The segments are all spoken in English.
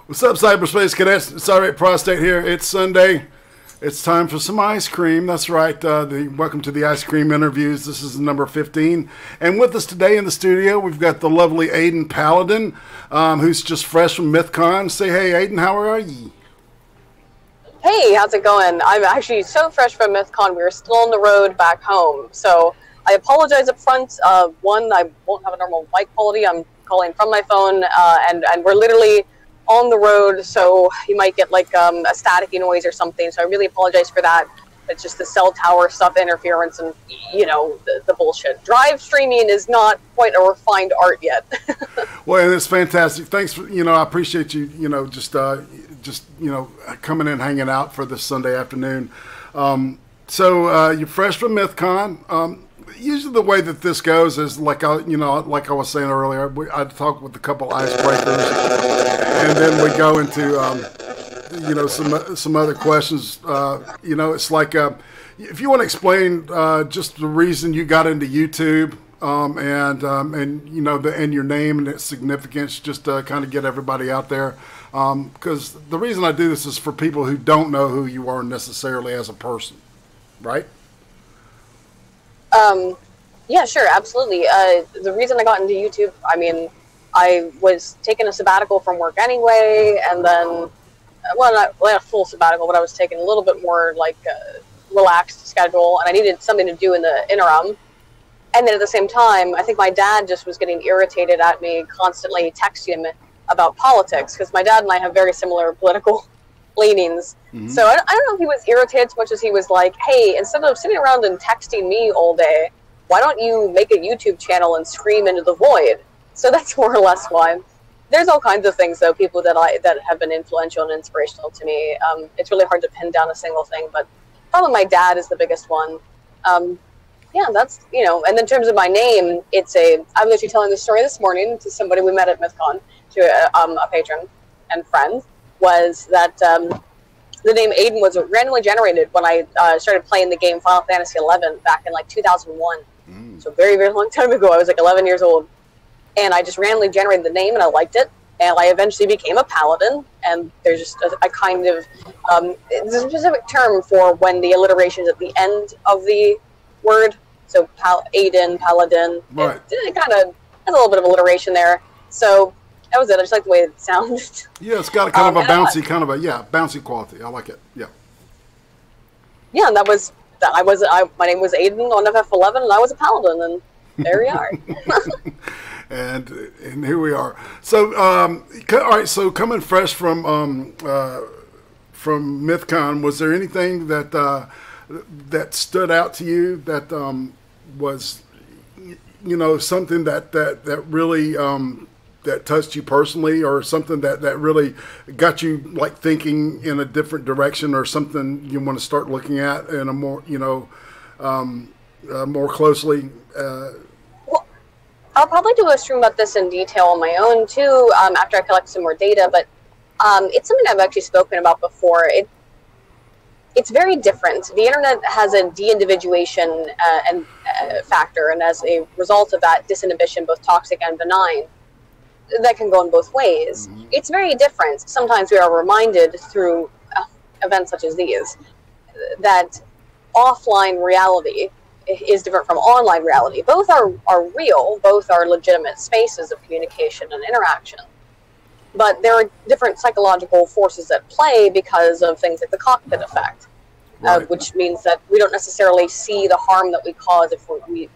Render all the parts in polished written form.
What's up, cyberspace cadets? It's Irate Prostate here. It's Sunday. It's time for some ice cream. That's right. Welcome to the ice cream interviews. This is number 15. And with us today in the studio, we've got the lovely Aiden Paladin, who's just fresh from MythCon. Say hey, Aiden, how are you? Hey, how's it going? I'm actually so fresh from MythCon. We were still on the road back home. So I apologize up front. One, I won't have a normal mic quality. I'm calling from my phone, and we're literally on the road, so you might get like a staticky noise or something, so I really apologize for that. It's just the cell tower stuff, interference, and you know, the bullshit. Drive streaming is not quite a refined art yet. Well, it's fantastic. Thanks for, I appreciate you, just coming in, hanging out for this Sunday afternoon. So you're fresh from MythCon. Usually the way that this goes is like I was saying earlier, I talk with a couple icebreakers, and then we go into some other questions. It's like if you want to explain just the reason you got into YouTube, and your name and its significance, just to kind of get everybody out there. Because the reason I do this is for people who don't know who you are necessarily as a person, right? Yeah, sure, absolutely. The reason I got into YouTube, I mean, I was taking a sabbatical from work anyway, and then, not a full sabbatical, but I was taking a little bit more, like, relaxed schedule, and I needed something to do in the interim. And then at the same time, I think my dad just was getting irritated at me, constantly texting him about politics, because my dad and I have very similar political leanings. Mm-hmm. So I don't know if he was irritated so much as he was like, hey, instead of sitting around and texting me all day, why don't you make a YouTube channel and scream into the void? So that's more or less why. There's all kinds of things, though, people that have been influential and inspirational to me. It's really hard to pin down a single thing, but probably my dad is the biggest one. Yeah, that's, and in terms of my name, I was actually telling this story this morning to somebody we met at MythCon, to a patron and friend, was that the name Aiden was randomly generated when I started playing the game Final Fantasy XI back in like 2001. So very, very long time ago. I was like 11 years old. And I just randomly generated the name and I liked it. And I eventually became a paladin. And there's just a kind of, there's a specific term for when the alliteration is at the end of the word. So Aiden, paladin. Right. It kind of has a little bit of alliteration there. So that was it. I just like the way it sounded. Yeah, it's got kind of a bouncy, bouncy quality. I like it. Yeah. Yeah, and my name was Aiden on FF11, and I was a paladin, and there we are. and here we are. So, all right. So coming fresh from MythCon, was there anything that stood out to you that was, something that really that touched you personally, or something that really got you like thinking in a different direction, or something you want to start looking at in a more, more closely? Well, I'll probably do a stream about this in detail on my own too, after I collect some more data, but it's something I've actually spoken about before. It's very different. The internet has a de-individuation factor, and as a result of that, disinhibition, both toxic and benign, that can go in both ways. Mm-hmm. It's very different. Sometimes we are reminded through events such as these that offline reality is different from online reality. Both are real, both are legitimate spaces of communication and interaction. But there are different psychological forces at play because of things like the cockpit effect, right. Which means that we don't necessarily see the harm that we cause if we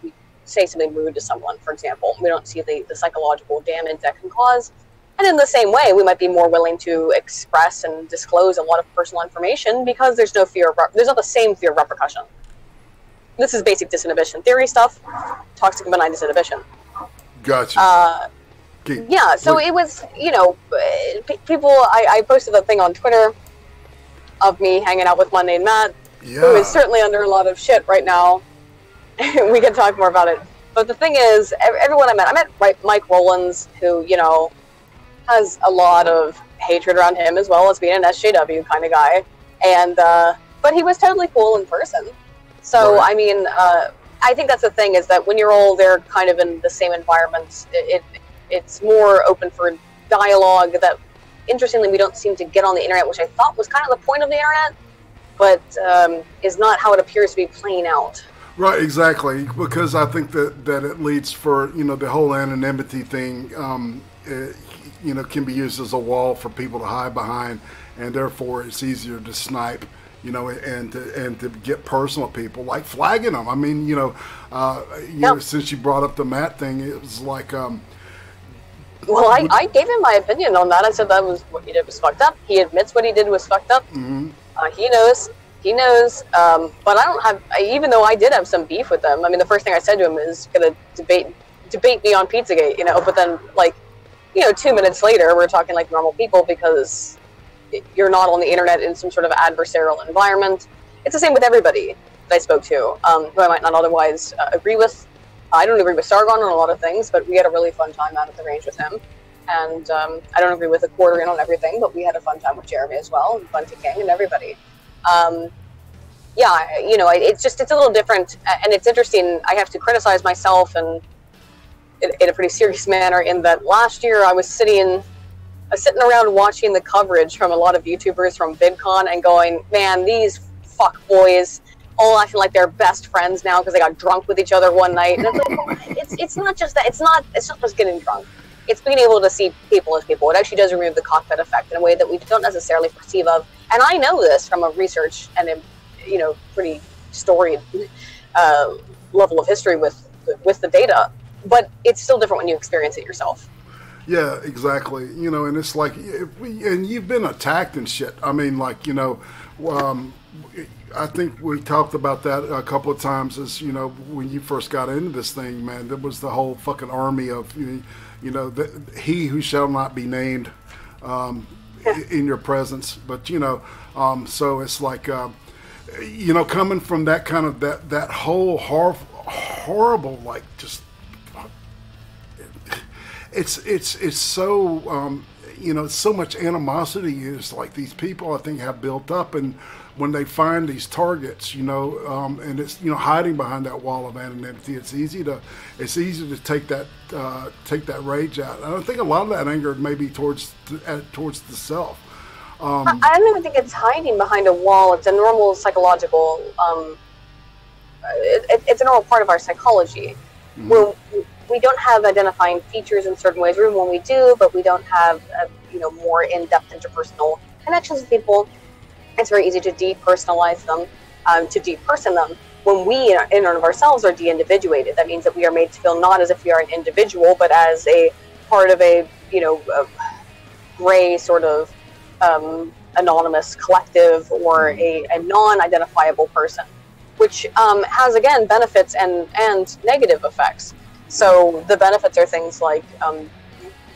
say something rude to someone, for example. We don't see the psychological damage that can cause. And in the same way, we might be more willing to express and disclose a lot of personal information because there's no there's not the same fear of repercussion. This is basic disinhibition theory stuff, toxic and benign disinhibition. Gotcha. Yeah, so it was, people, I posted a thing on Twitter of me hanging out with one named Matt, who is certainly under a lot of shit right now. We can talk more about it. But the thing is, everyone I met Mike Rollins, who, has a lot of hatred around him, as well as being an SJW kind of guy. And, but he was totally cool in person. So, right. I mean, I think that's the thing, is that when you're all there kind of in the same environment, it's more open for dialogue that interestingly, we don't seem to get on the internet, which I thought was kind of the point of the internet, but is not how it appears to be playing out. Right, exactly, because I think that it leads for, you know, the whole anonymity thing, you know, can be used as a wall for people to hide behind, and therefore it's easier to snipe, you know, and to get personal people, like flagging them. I mean, you know, since you brought up the Matt thing, it was like, well, I gave him my opinion on that. I said that was what he did was fucked up. He admits what he did was fucked up. mm-hmm. He knows. But I don't have, even though I did have some beef with them. I mean, the first thing I said to him is gonna debate me on Pizzagate, you know. But then, like, you know, 2 minutes later, we're talking like normal people because you're not on the internet in some sort of adversarial environment. It's the same with everybody that I spoke to, who I might not otherwise agree with. I don't agree with Sargon on a lot of things, but we had a really fun time out at the range with him. And I don't agree with Accordion on everything, but we had a fun time with Jeremy as well, and Bunty King and everybody. Yeah, you know, it's a little different, and it's interesting. I have to criticize myself and in a pretty serious manner in that last year I was sitting around watching the coverage from a lot of YouTubers from VidCon and going, man, these fuck boys all acting like they're best friends now because they got drunk with each other one night. And it's like, well, it's not just that. It's not just getting drunk. It's being able to see people as people. It actually does remove the cockpit effect in a way that we don't necessarily perceive of. And I know this from a research and a, you know, pretty storied level of history with the data. But it's still different when you experience it yourself. Yeah, exactly. You know, and it's like, and you've been attacked and shit. I mean, like, you know, I think we talked about that a couple of times as, you know, when you first got into this thing, man, there was the whole fucking army of, you know, he who shall not be named in your presence. But, you know, so it's like, you know, coming from that kind of, that whole horrible, like, just, it's so, you know, so much animosity is like these people I think have built up, and when they find these targets, you know, and it's, you know, hiding behind that wall of anonymity, it's easy to take that rage out. And I think a lot of that anger may be towards the self. I don't even think it's hiding behind a wall. It's a normal psychological. It's a normal part of our psychology. Mm-hmm. We don't have identifying features in certain ways. Even when we do, but we don't have, you know, more in-depth interpersonal connections with people. It's very easy to depersonalize them, to deperson them. When we, in and of ourselves, are de-individuated, that means that we are made to feel not as if we are an individual, but as a part of a, you know, a gray sort of anonymous collective or a non-identifiable person, which has, again, benefits and negative effects. So the benefits are things like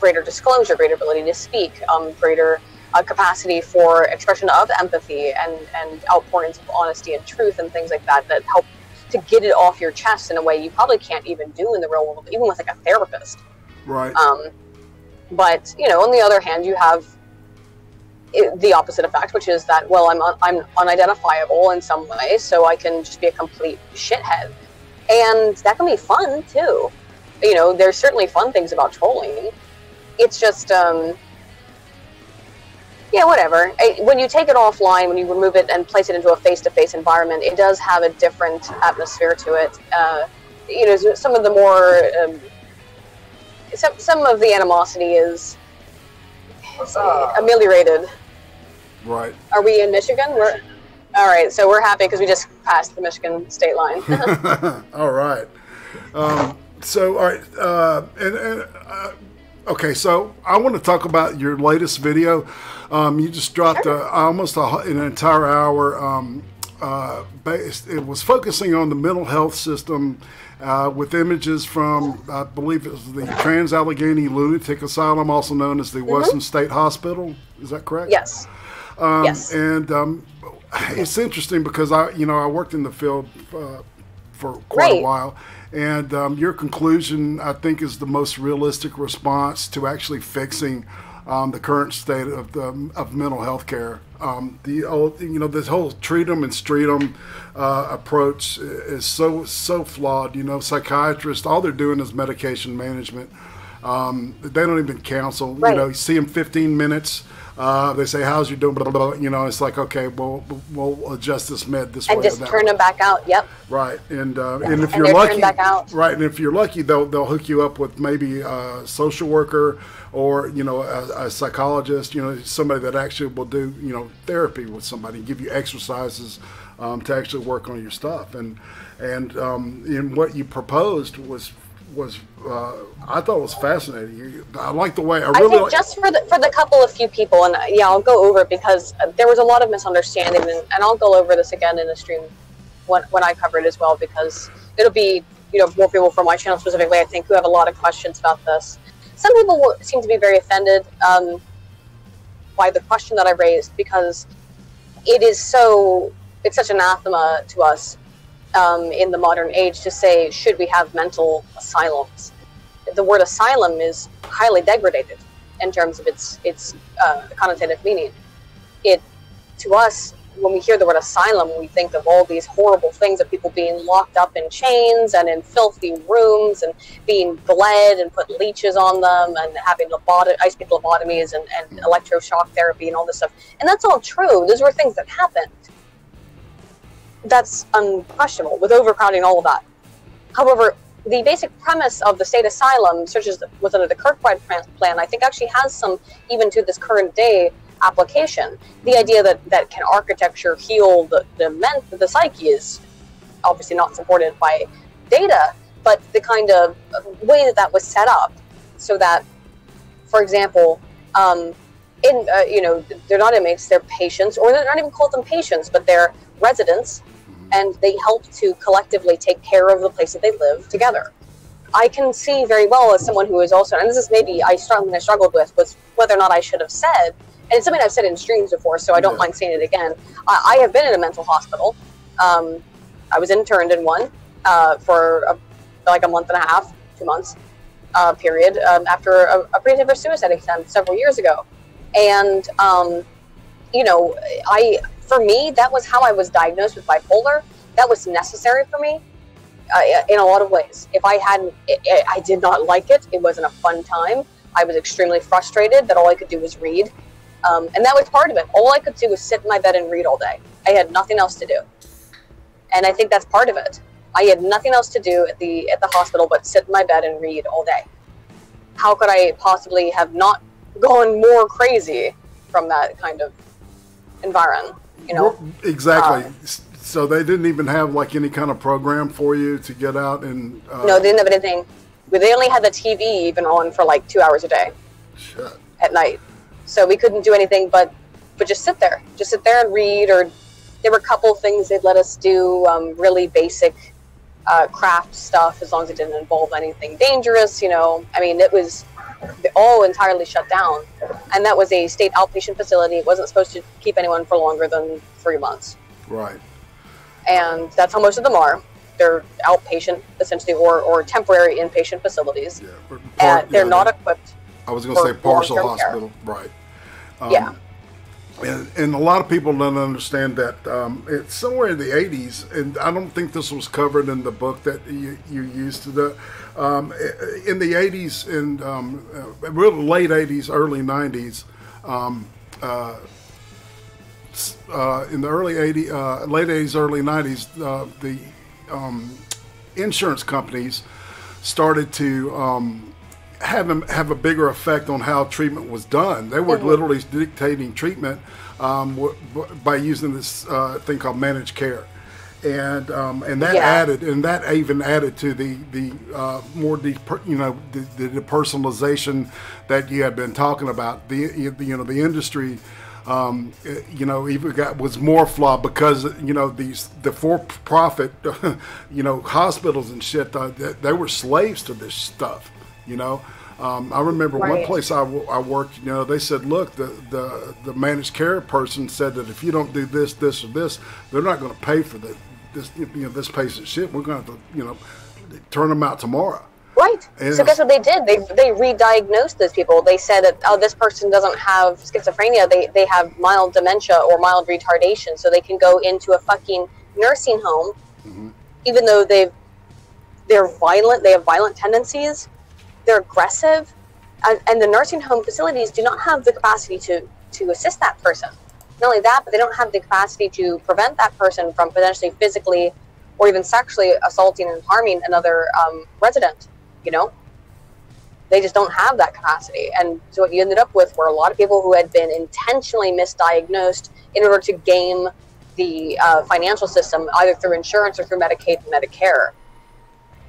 greater disclosure, greater ability to speak, greater capacity for expression of empathy and outpourings of honesty and truth and things like that help to get it off your chest in a way you probably can't even do in the real world, even with like a therapist. Right. But, you know, on the other hand, you have the opposite effect, which is that, well, I'm unidentifiable in some way, so I can just be a complete shithead. And that can be fun, too. You know, there's certainly fun things about trolling. It's just, yeah, whatever. When you take it offline, when you remove it and place it into a face-to-face environment, it does have a different atmosphere to it. You know, some of the more, some of the animosity is ameliorated. Right. Are we in Michigan? All right, so we're happy because we just passed the Michigan state line. All right. So, all right, okay, so I want to talk about your latest video. You just dropped almost an entire hour. It was focusing on the mental health system with images from, I believe it was the Trans-Allegheny Lunatic Asylum, also known as the Western State Hospital. Is that correct? Yes. Yes. And it's interesting because I worked in the field for quite a while, and your conclusion, I think, is the most realistic response to actually fixing the current state of mental health care. This whole treat 'em and street 'em approach is so flawed. You know, psychiatrists, all they're doing is medication management. They don't even counsel. Right. You know, you see them 15 minutes. They say, "How's you doing?" Blah, blah, blah. You know, it's like, okay, we'll adjust this med this way. And just turn them back out. Yep. Right, and if And you're they're lucky, turned back out. right, and if you're lucky, they'll hook you up with maybe a social worker or a psychologist. You know, somebody that actually will do therapy with somebody, give you exercises to actually work on your stuff. And in what you proposed was I thought was fascinating. I like the way I think just for the couple of few people, and yeah, I'll go over it because there was a lot of misunderstanding, and I'll go over this again in the stream when I cover it as well, because it'll be more people from my channel specifically, I think, who have a lot of questions about this. Some people seem to be very offended by the question that I raised, because it's such anathema to us in the modern age to say, should we have mental asylums? The word asylum is highly degraded in terms of its connotative meaning. To us, when we hear the word asylum, we think of all these horrible things of people being locked up in chains and in filthy rooms and being bled and put leeches on them and having ice pick lobotomies and electroshock therapy and all this stuff. And that's all true. Those were things that happened. That's unquestionable, with overcrowding, all of that. However, the basic premise of the state asylum, such as was under the Kirkbride plan, I think actually has some, even to this current day, application. The idea that can architecture heal the psyche is obviously not supported by data, but the kind of way that was set up, so that, for example, they're not inmates, they're patients, or they're not even called them patients, but they're residents, and they help to collectively take care of the place that they live together. I can see very well, as someone who is also, and this is maybe something I struggled with, was whether or not I should have said, and it's something I've said in streams before, so I don't mind saying it again. I have been in a mental hospital. I was interned in one for like a month and a half, 2 months period, after a pretty severe suicide attempt several years ago. And, for me, that was how I was diagnosed with bipolar. That was necessary for me in a lot of ways. If I hadn't, I did not like it. It wasn't a fun time. I was extremely frustrated that all I could do was read. And that was part of it. All I could do was sit in my bed and read all day. I had nothing else to do. And I think that's part of it. I had nothing else to do at the hospital but sit in my bed and read all day. How could I possibly have not gone more crazy from that kind of environment? Exactly. So they didn't even have like any kind of program for you to get out and. No, they didn't have anything. They only had the TV even on for like 2 hours a day. Shit. At night, so we couldn't do anything but just sit there and read. Or there were a couple of things they'd let us do, really basic craft stuff, as long as it didn't involve anything dangerous. I mean, it was all entirely shut down, and that was a state outpatient facility. It wasn't supposed to keep anyone for longer than 3 months. Right. And that's how most of them are. They're outpatient, essentially, or temporary inpatient facilities. Yeah, they're not equipped. I was going to say partial hospital, care. Right? Yeah. And a lot of people don't understand that it's somewhere in the 80s, and I don't think this was covered in the book that you used to do. In the 80s and really late 80s, early 90s, in the early 80s, late 80s, early 90s, the insurance companies started to have a bigger effect on how treatment was done. They were literally dictating treatment by using this thing called managed care, and that added, and that even added to the more the depersonalization that you had been talking about. The industry. Even was more flawed because the for-profit hospitals and shit, they were slaves to this stuff. I remember one place I worked. They said, look, the managed care person said that if you don't do this, this, or this, they're not going to pay for this patient's shit. We're going to turn them out tomorrow. Right. So guess what they did? They re-diagnosed those people. They said that, oh, this person doesn't have schizophrenia. They have mild dementia or mild retardation, so they can go into a fucking nursing home, even though they're violent. They have violent tendencies. they're aggressive, and the nursing home facilities do not have the capacity to assist that person. Not only that, but they don't have the capacity to prevent that person from potentially physically or even sexually assaulting and harming another resident, you know? They just don't have that capacity. And so what you ended up with were a lot of people who had been intentionally misdiagnosed in order to game the financial system, either through insurance or through Medicaid and Medicare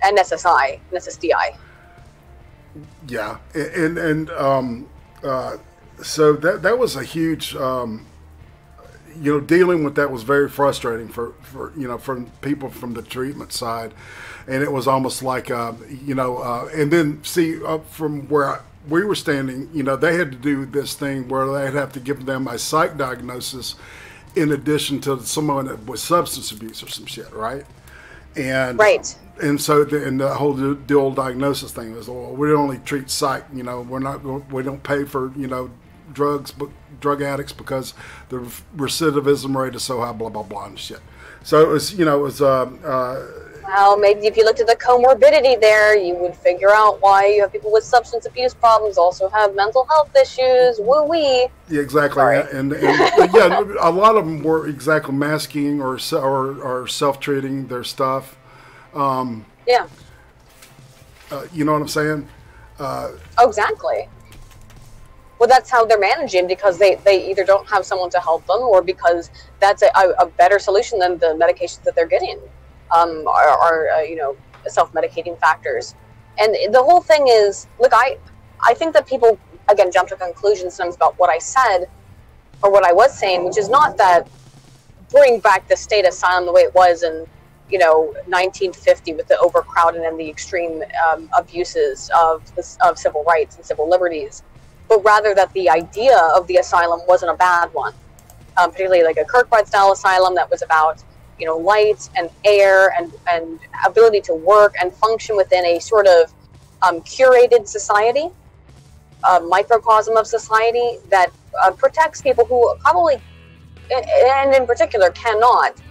and SSDI. Yeah, so that was a huge, dealing with that was very frustrating for from people from the treatment side, and it was almost like and then see from where we were standing, they had to do this thing where they'd have to give them a psych diagnosis in addition to someone with substance abuse or some shit, right? And right. And so the whole dual diagnosis thing was, well, we only treat psych. We don't pay for drugs, but drug addicts because the recidivism rate is so high, blah blah blah and shit. So it was, well, maybe if you looked at the comorbidity there, you would figure out why you have people with substance abuse problems also have mental health issues. Woo wee. Yeah, exactly. Sorry. And yeah, a lot of them were exactly masking or self-treating their stuff. Yeah. You know what I'm saying? Exactly. Well, that's how they're managing, because they either don't have someone to help them, or because that's a better solution than the medications that they're getting are self-medicating factors. And the whole thing is, look, I think that people, again, jump to conclusions sometimes about what I said or what I was saying, which is not that bring back the state asylum the way it was in 1950 with the overcrowding and the extreme abuses of civil rights and civil liberties, but rather that the idea of the asylum wasn't a bad one, particularly like a Kirkbride-style asylum that was about light and air and ability to work and function within a sort of curated society, a microcosm of society that protects people who probably, and in particular, cannot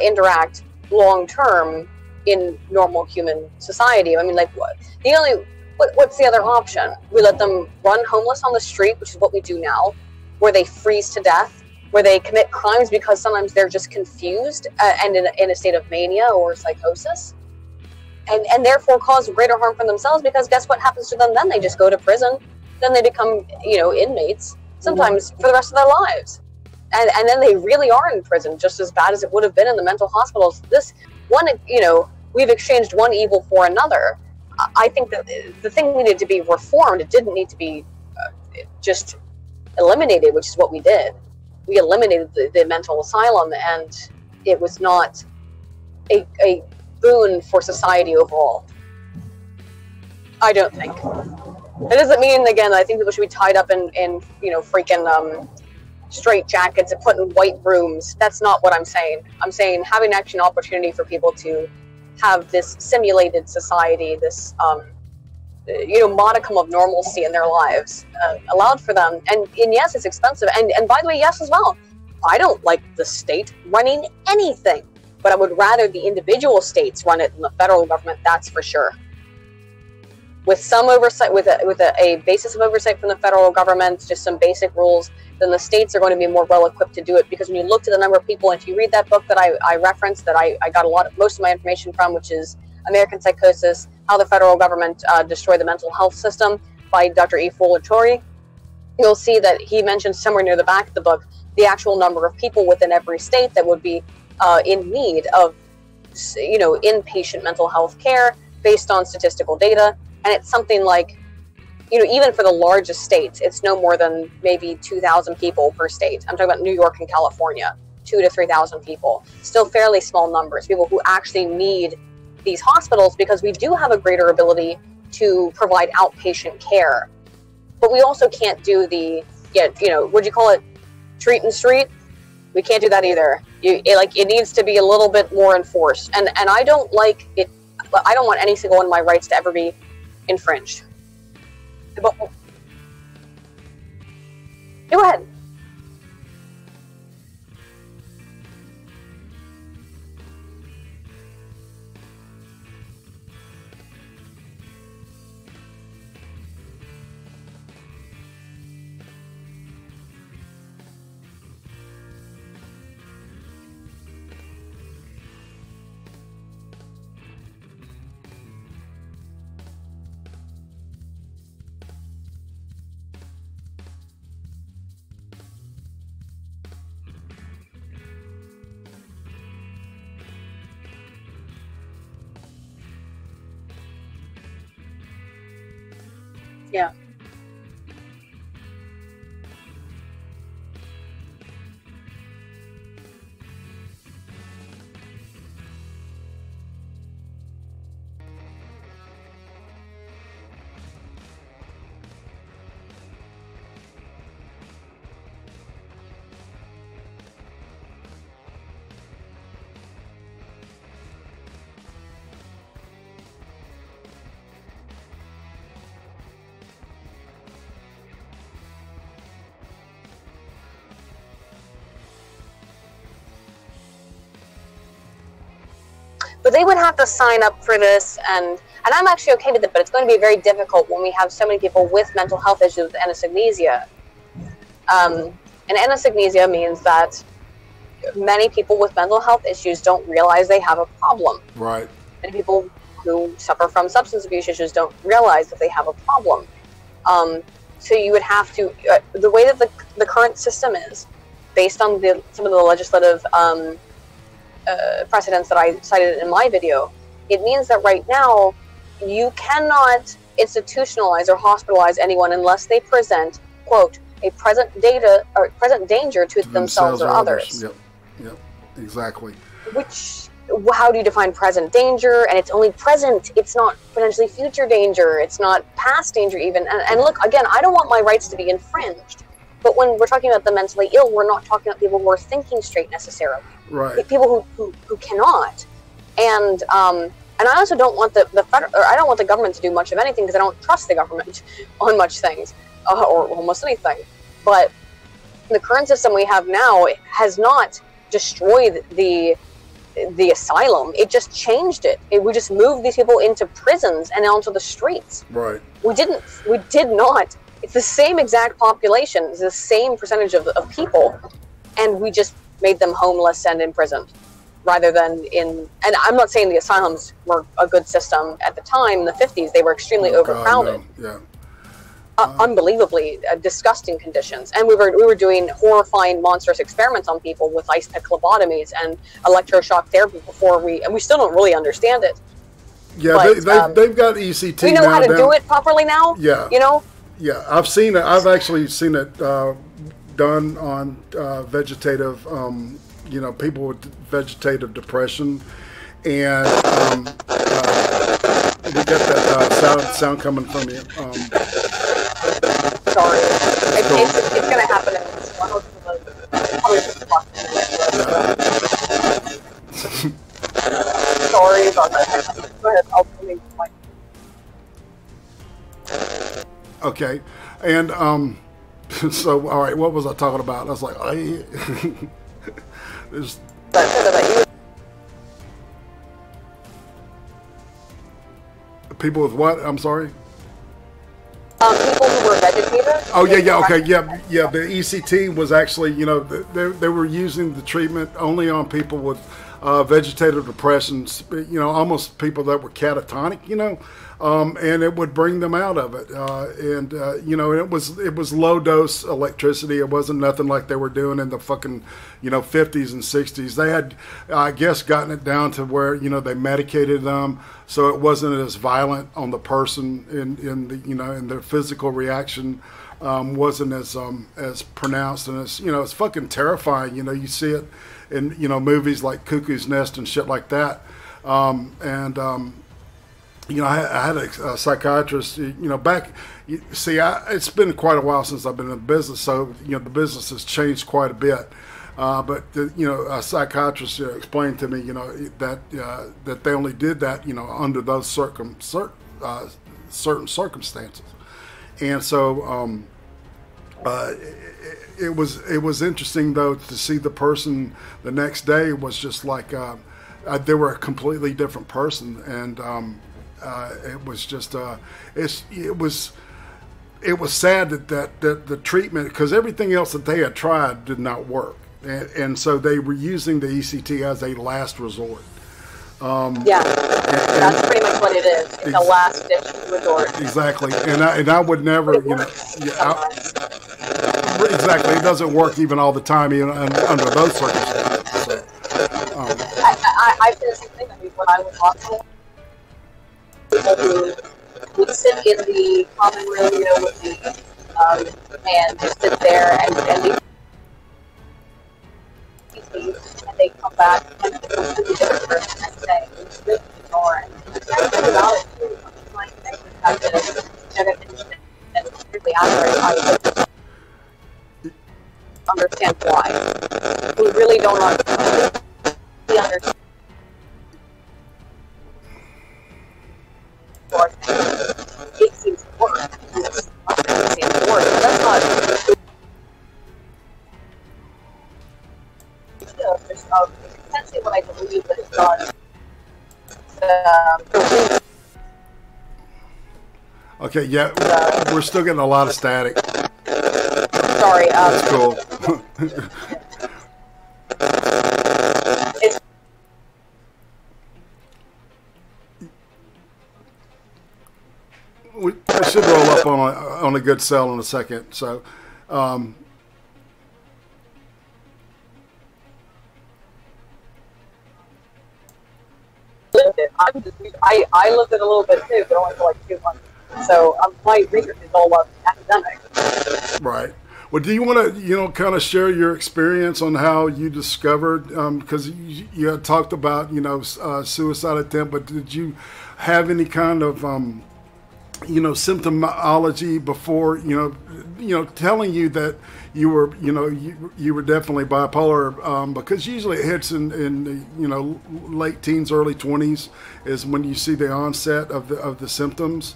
interact long-term in normal human society. I mean, like, what's the other option? We let them run homeless on the street, which is what we do now, where they freeze to death, where they commit crimes because sometimes they're just confused and in a state of mania or psychosis, and therefore cause greater harm for themselves, because guess what happens to them then? They just go to prison. Then they become, inmates, sometimes for the rest of their lives. And then they really are in prison just as bad as it would have been in the mental hospitals. This one, we've exchanged one evil for another. I think that the thing needed to be reformed. It didn't need to be just eliminated, which is what we did. We eliminated the mental asylum, and it was not a boon for society overall. I don't think. It doesn't mean, again, I think people should be tied up in freaking straight jackets and put in white rooms. That's not what I'm saying. I'm saying having actually an opportunity for people to have this simulated society, this modicum of normalcy in their lives allowed for them. And yes, it's expensive. And by the way, yes, as well, I don't like the state running anything, but I would rather the individual states run it than the federal government. That's for sure. With some oversight, with a basis of oversight from the federal government, just some basic rules, then the states are going to be more well equipped to do it. Because when you look to the number of people, and if you read that book that I referenced, that I got most of my information from, which is American Psychosis: How the Federal Government Destroyed the Mental Health System by Dr. E. Fuller-Torrey, you'll see that he mentions somewhere near the back of the book the actual number of people within every state that would be in need of, inpatient mental health care based on statistical data. And it's something like, even for the largest states, it's no more than maybe 2,000 people per state. I'm talking about New York and California, 2,000 to 3,000 people. Still fairly small numbers, people who actually need these hospitals, because we do have a greater ability to provide outpatient care. But we also can't do would you call it treat and street? We can't do that either. It needs to be a little bit more enforced. And I don't like it. I don't want any single one of my rights to ever be infringed. But go ahead. Yeah. But they would have to sign up for this, and I'm actually okay with it, but it's going to be very difficult when we have so many people with mental health issues with anosognosia. And anosognosia means that many people with mental health issues don't realize they have a problem. Right. Many people who suffer from substance abuse issues don't realize that they have a problem. So you would have to, the way that the current system is, based on some of the legislative precedents that I cited in my video, it means that right now you cannot institutionalize or hospitalize anyone unless they present, quote, a present danger to themselves or others. Yep, exactly. Which, how do you define present danger? And it's only present. It's not potentially future danger. It's not past danger even. And look, again, I don't want my rights to be infringed. But when we're talking about the mentally ill, we're not talking about people who are thinking straight necessarily. Right. People who cannot. And I also don't want I don't want the government to do much of anything because I don't trust the government on much things, or almost anything. But the current system we have now has not destroyed the asylum. It just changed it. We just moved these people into prisons and onto the streets. Right. We did not. It's the same exact population. It's the same percentage of people. And we just made them homeless and imprisoned. Rather than and I'm not saying the asylums were a good system at the time. In the 50s, they were extremely overcrowded. God, no. Yeah. Unbelievably disgusting conditions, and we were doing horrifying, monstrous experiments on people with ice pick lobotomies and electroshock therapy and we still don't really understand it. Yeah, but, they've got ECT. We know how to do it properly now. Yeah, you know. Yeah, I've seen it. I've actually seen it done on vegetative, people with vegetative depression, and we get that sound coming from you. Sorry, it's going to happen in this one. Sorry about that. Go ahead. I'll leave my. Okay, and so all right, what was I talking about? I was like, there's people with what? I'm sorry. People who were vegetative. Oh yeah, okay, yeah. The ECT was actually, they were using the treatment only on people with vegetative depressions. Almost people that were catatonic. And it would bring them out of it. It was low dose electricity. It wasn't nothing like they were doing in the fucking 50s and 60s. They had, I guess, gotten it down to where they medicated them so it wasn't as violent on the person in their physical reaction wasn't as pronounced, and it's fucking terrifying. You see it in movies like Cuckoo's Nest and shit like that. I had a psychiatrist, back, it's been quite a while since I've been in the business, so, the business has changed quite a bit. But, a psychiatrist explained to me, that they only did that, under those certain circumstances. And so, it was interesting, though, to see the person the next day was just like, they were a completely different person. And, it was just it was sad that the treatment, because everything else that they had tried did not work, and so they were using the ECT as a last resort. That's pretty much what it is. It's a last ditch resort. Exactly, and I would never, exactly, it doesn't work even all the time, even under those circumstances. So, I feel the same thing. I mean, when I was hospitalized, people who would sit in the common room, you know, with the and just sit there and they come back and it's a completely different person next day. It's really bizarre. And I think about it too. My connection have been and particularly after I understand why. We really don't understand. It seems to work. It's not it seems to work. But that's not just essentially what I believe that it does. Okay, yeah, we're still getting a lot of static. Sorry. That's cool. I should roll up on a good sell in a second. So, I lived it a little bit too, but only for like 2 months. So my research is all academic. Right. Well, do you want to, kind of share your experience on how you discovered, because you had talked about, suicide attempt, but did you have any kind of, symptomology before, telling you that you were, you were definitely bipolar, because usually it hits in the, late teens, early 20s is when you see the onset of the symptoms.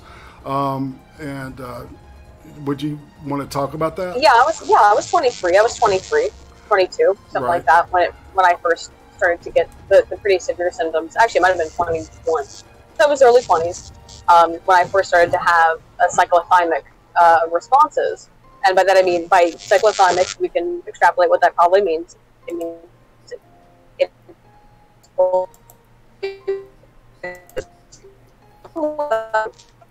Would you want to talk about that? Yeah, I was 23. I was 23, 22, something like that when I first started to get the pretty severe symptoms. Actually, it might have been 21. So it was early 20s when I first started to have cyclothymic responses. And by that I mean, by cyclothymic, we can extrapolate what that probably means. It means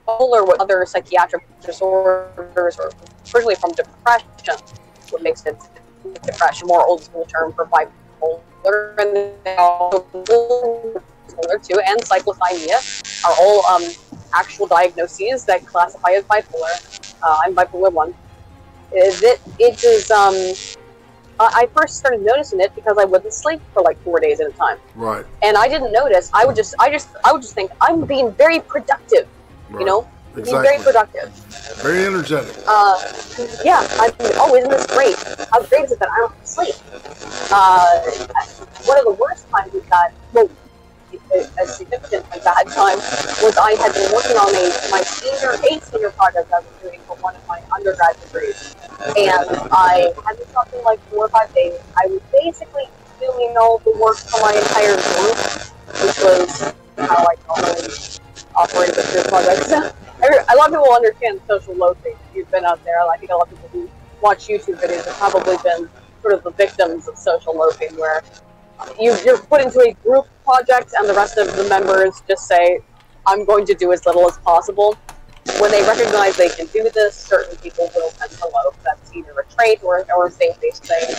bipolar with other psychiatric disorders, or particularly from depression, what makes it depression, more old school term for bipolar, and they all bipolar too, and cyclothymia are all actual diagnoses that classify as bipolar. I'm bipolar 1. It is I first started noticing it because I wouldn't sleep for like 4 days at a time. Right. And I didn't notice. I would just think I'm being very productive. Right. Exactly. Being very productive. Very energetic. Yeah. Isn't this great? How great is it that I don't sleep? One of the worst times is that, a significant and bad time was I had been working on my senior project I was doing for one of my undergrad degrees. And I had been something like 4 or 5 days. I was basically doing all the work for my entire group, which was how I normally operate with your projects. A lot of people understand social loafing. If you've been out there, I think a lot of people who watch YouTube videos have probably been sort of the victims of social loafing, where you're put into a group project and the rest of the members just say, I'm going to do as little as possible. When they recognize they can do this, certain people will tend to loaf. That's either a trait or a faith-based thing,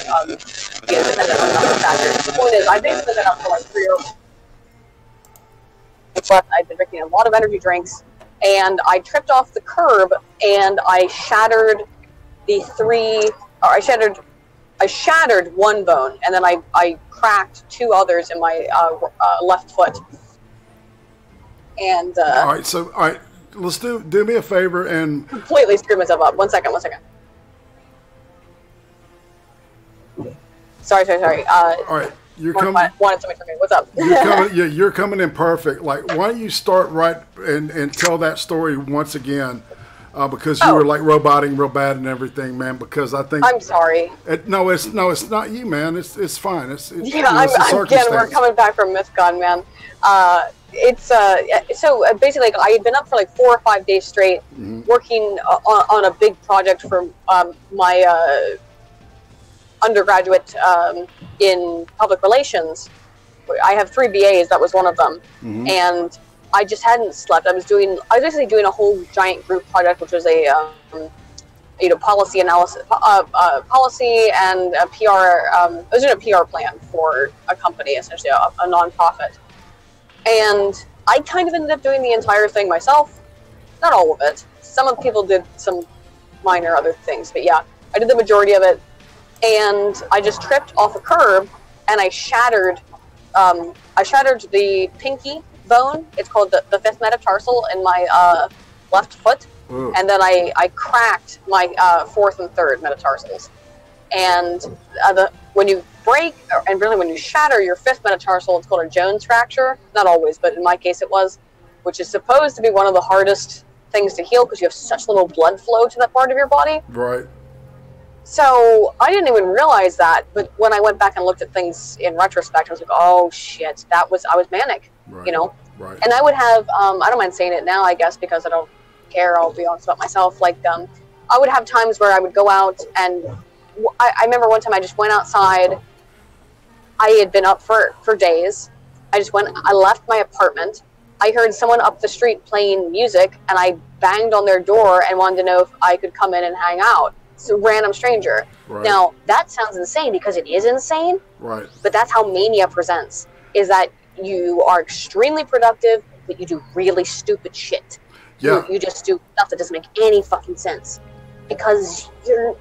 be independent on other factors. The point is, I've basically been up for like 3 or 4 months. I've been drinking a lot of energy drinks, and I tripped off the curb, and I shattered I shattered one bone, and then I cracked 2 others in my left foot. And all right, let's do me a favor and completely screw myself up. One second. Sorry. All right, you're coming. Wanted something from me. What's up? You're coming in perfect. Like, why don't you start right and tell that story once again? Because you were like roboting real bad and everything, man. Because I think I'm sorry. No, it's not you, man. It's fine. It's again, we're coming back from MythCon, man. So basically, I had been up for like 4 or 5 days straight, working on a big project for my undergraduate in public relations. I have 3 BAs. That was one of them, and I just hadn't slept. I was basically doing a whole giant group project, which was a policy analysis, policy and a PR. I was doing a PR plan for a company, essentially a nonprofit, and I kind of ended up doing the entire thing myself. not all of it. Some of the people did some minor other things, but yeah, I did the majority of it. And I just tripped off a curb, and I shattered the pinky bone. It's called the fifth metatarsal in my left foot. Ooh. And then I cracked my fourth and third metatarsals. And when you break, and really when you shatter your fifth metatarsal, it's called a Jones fracture. Not always, but in my case it was, which is supposed to be one of the hardest things to heal because you have such little blood flow to that part of your body. Right. So I didn't even realize that, but when I went back and looked at things in retrospect, I was like, oh shit, I was manic, Right. you know? Right. And I would have, I don't mind saying it now, I guess, because I don't care, I'll be honest about myself, like, I would have times where I would go out, and I remember one time I just went outside, I had been up for days, I left my apartment, I heard someone up the street playing music, and I banged on their door and wanted to know if I could come in and hang out. It's a random stranger. Right. Now, that sounds insane because it is insane, Right. but that's how mania presents, is that you are extremely productive, but you do really stupid shit. Yeah. You just do stuff that doesn't make any fucking sense because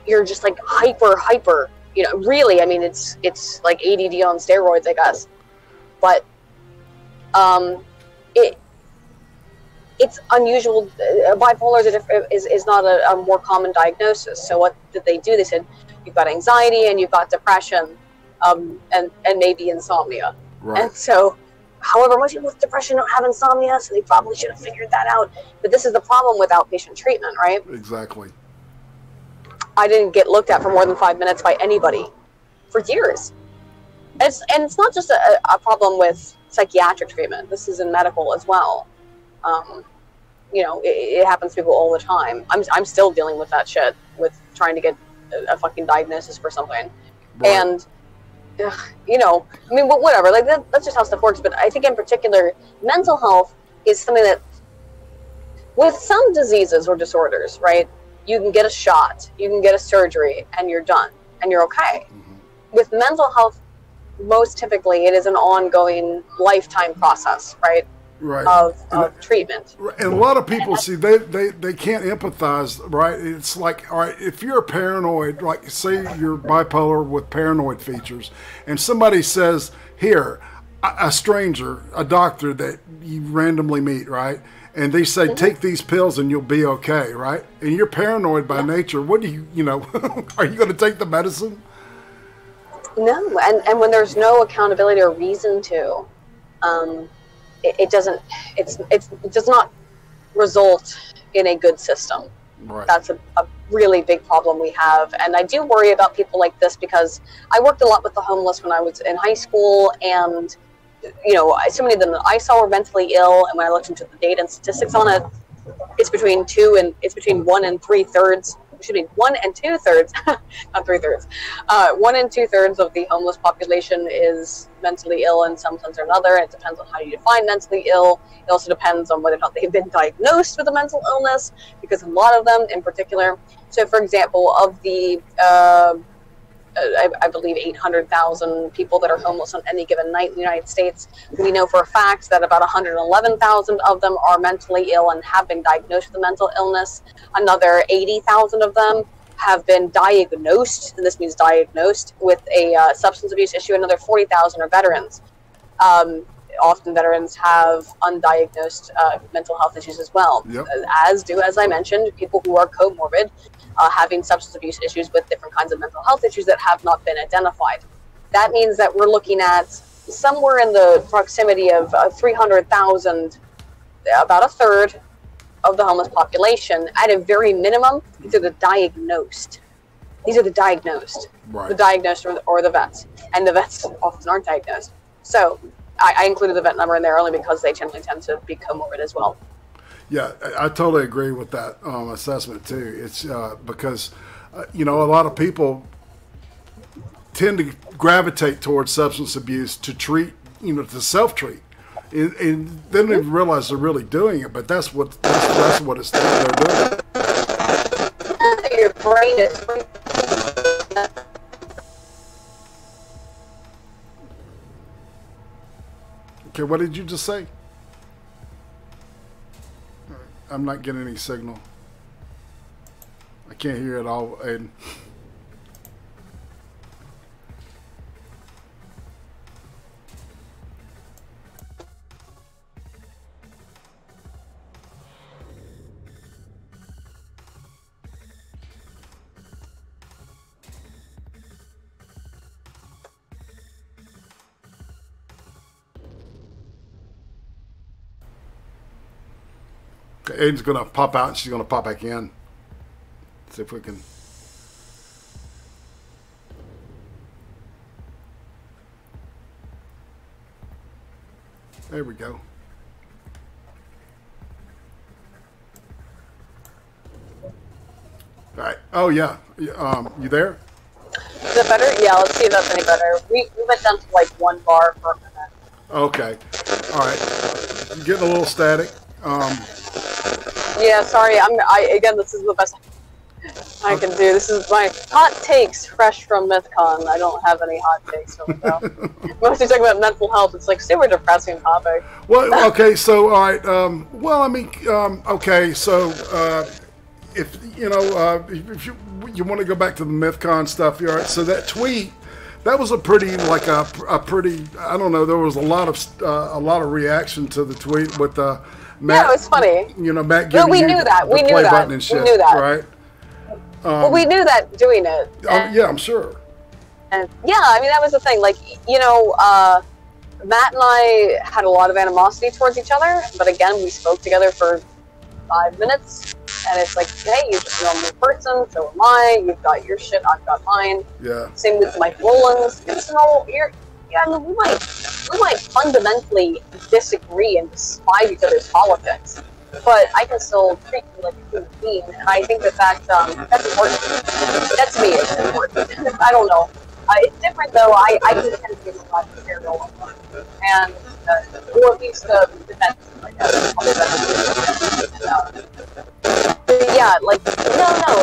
you're just like hyper, you know, really, I mean, it's like ADD on steroids, I guess. But it's unusual. Bipolar is not a more common diagnosis. So what did they do? They said you've got anxiety and you've got depression, and maybe insomnia. Right. And so, however, most people with depression don't have insomnia, so they probably should have figured that out. But this is the problem with outpatient treatment, right? Exactly. I didn't get looked at for more than 5 minutes by anybody for years. And it's not just a problem with psychiatric treatment. This is in medical as well. You know, it happens to people all the time. I'm still dealing with that shit, with trying to get a fucking diagnosis for something. Right. And, you know, I mean, whatever. Like, that's just how stuff works. But I think in particular, mental health is something that, with some diseases or disorders, right, you can get a shot, you can get a surgery, and you're done, and you're okay. Mm-hmm. With mental health, most typically, it is an ongoing lifetime process, right? Right. Of treatment. And a lot of people see they can't empathize, right? It's like, all right, if you're paranoid, like say you're bipolar with paranoid features, and somebody says, here, a stranger, a doctor that you randomly meet, right? And they say, take these pills and you'll be okay, right? And you're paranoid by nature. What do you know, are you going to take the medicine? No, and when there's no accountability or reason to, it does not result in a good system. Right. That's a really big problem we have. And I do worry about people like this because I worked a lot with the homeless when I was in high school, and you know, so many of them that I saw were mentally ill, and when I looked into the data and statistics on it, it's between 1 and 3/3. Excuse me, 1 and 2/3, not 3/3. 1 and 2/3 of the homeless population is mentally ill in some sense or another. It depends on how you define mentally ill. It also depends on whether or not they've been diagnosed with a mental illness, because a lot of them in particular. So, for example, of the I believe 800,000 people that are homeless on any given night in the United States, we know for a fact that about 111,000 of them are mentally ill and have been diagnosed with a mental illness. Another 80,000 of them have been diagnosed, and this means diagnosed, with a substance abuse issue. Another 40,000 are veterans. Often veterans have undiagnosed mental health issues as well, yep. as do, as I mentioned, people who are comorbid, having substance abuse issues with different kinds of mental health issues that have not been identified. That means that we're looking at somewhere in the proximity of 300,000, about a third of the homeless population, at a very minimum. These are the diagnosed. Right. The diagnosed or the vets. And the vets often aren't diagnosed. So I included the vet number in there only because they generally tend to be comorbid as well. Yeah, I totally agree with that assessment too. It's because, you know, a lot of people tend to gravitate towards substance abuse to treat, you know, to self-treat. And they don't even realize they're really doing it, but that's what it's they're doing. Your brain is. Okay, what did you just say? I'm not getting any signal. I can't hear it all, Aiden. Okay, Aiden's gonna pop out and she's gonna pop back in. See if we can. There we go. All right. Oh yeah. You there? Is it better? Yeah, let's see if that's any better. We went down to like 1 bar for a minute. Okay. All right. I'm getting a little static. Yeah, sorry. Again, this is the best I can do. This is my hot takes, fresh from MythCon. I don't have any hot takes from it. Mostly talking about mental health. It's like super depressing topic. Well, okay. So, all right. Well, I mean, okay. So, if you know, if you want to go back to the MythCon stuff, all right. So that tweet. That was a pretty, like a pretty. I don't know. There was a lot of reaction to the tweet with Matt. Yeah, it was funny. You know, Matt giving we knew that. We knew that. Button and shit, we knew that. Right. Well, we knew that doing it. Yeah, I'm sure. And yeah, I mean that was the thing. Like, you know, Matt and I had a lot of animosity towards each other, but again, we spoke together for 5 minutes. And it's like, hey, you're just a normal person, so am I. You've got your shit, I've got mine. Yeah. Same with Mike Rollins. It's no, I mean, we might fundamentally disagree and despise each other's politics, but I can still treat you like a human being. And I think that that's important. That to me is important. I don't know. It's different though. I do tend to be a lot of material, and or at least defense like that. But yeah, like no.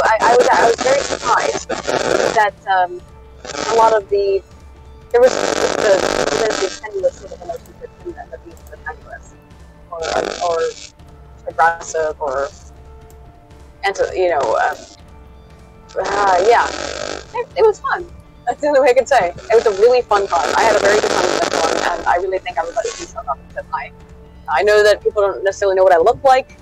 I was very surprised that a lot of there was the tenuous sort of emotions that tend to be tenuous or aggressive or yeah. It was fun. That's the only way I could say. It was a really fun con. I had a very good time with that con, and I really think everybody should show up because I know that people don't necessarily know what I look like.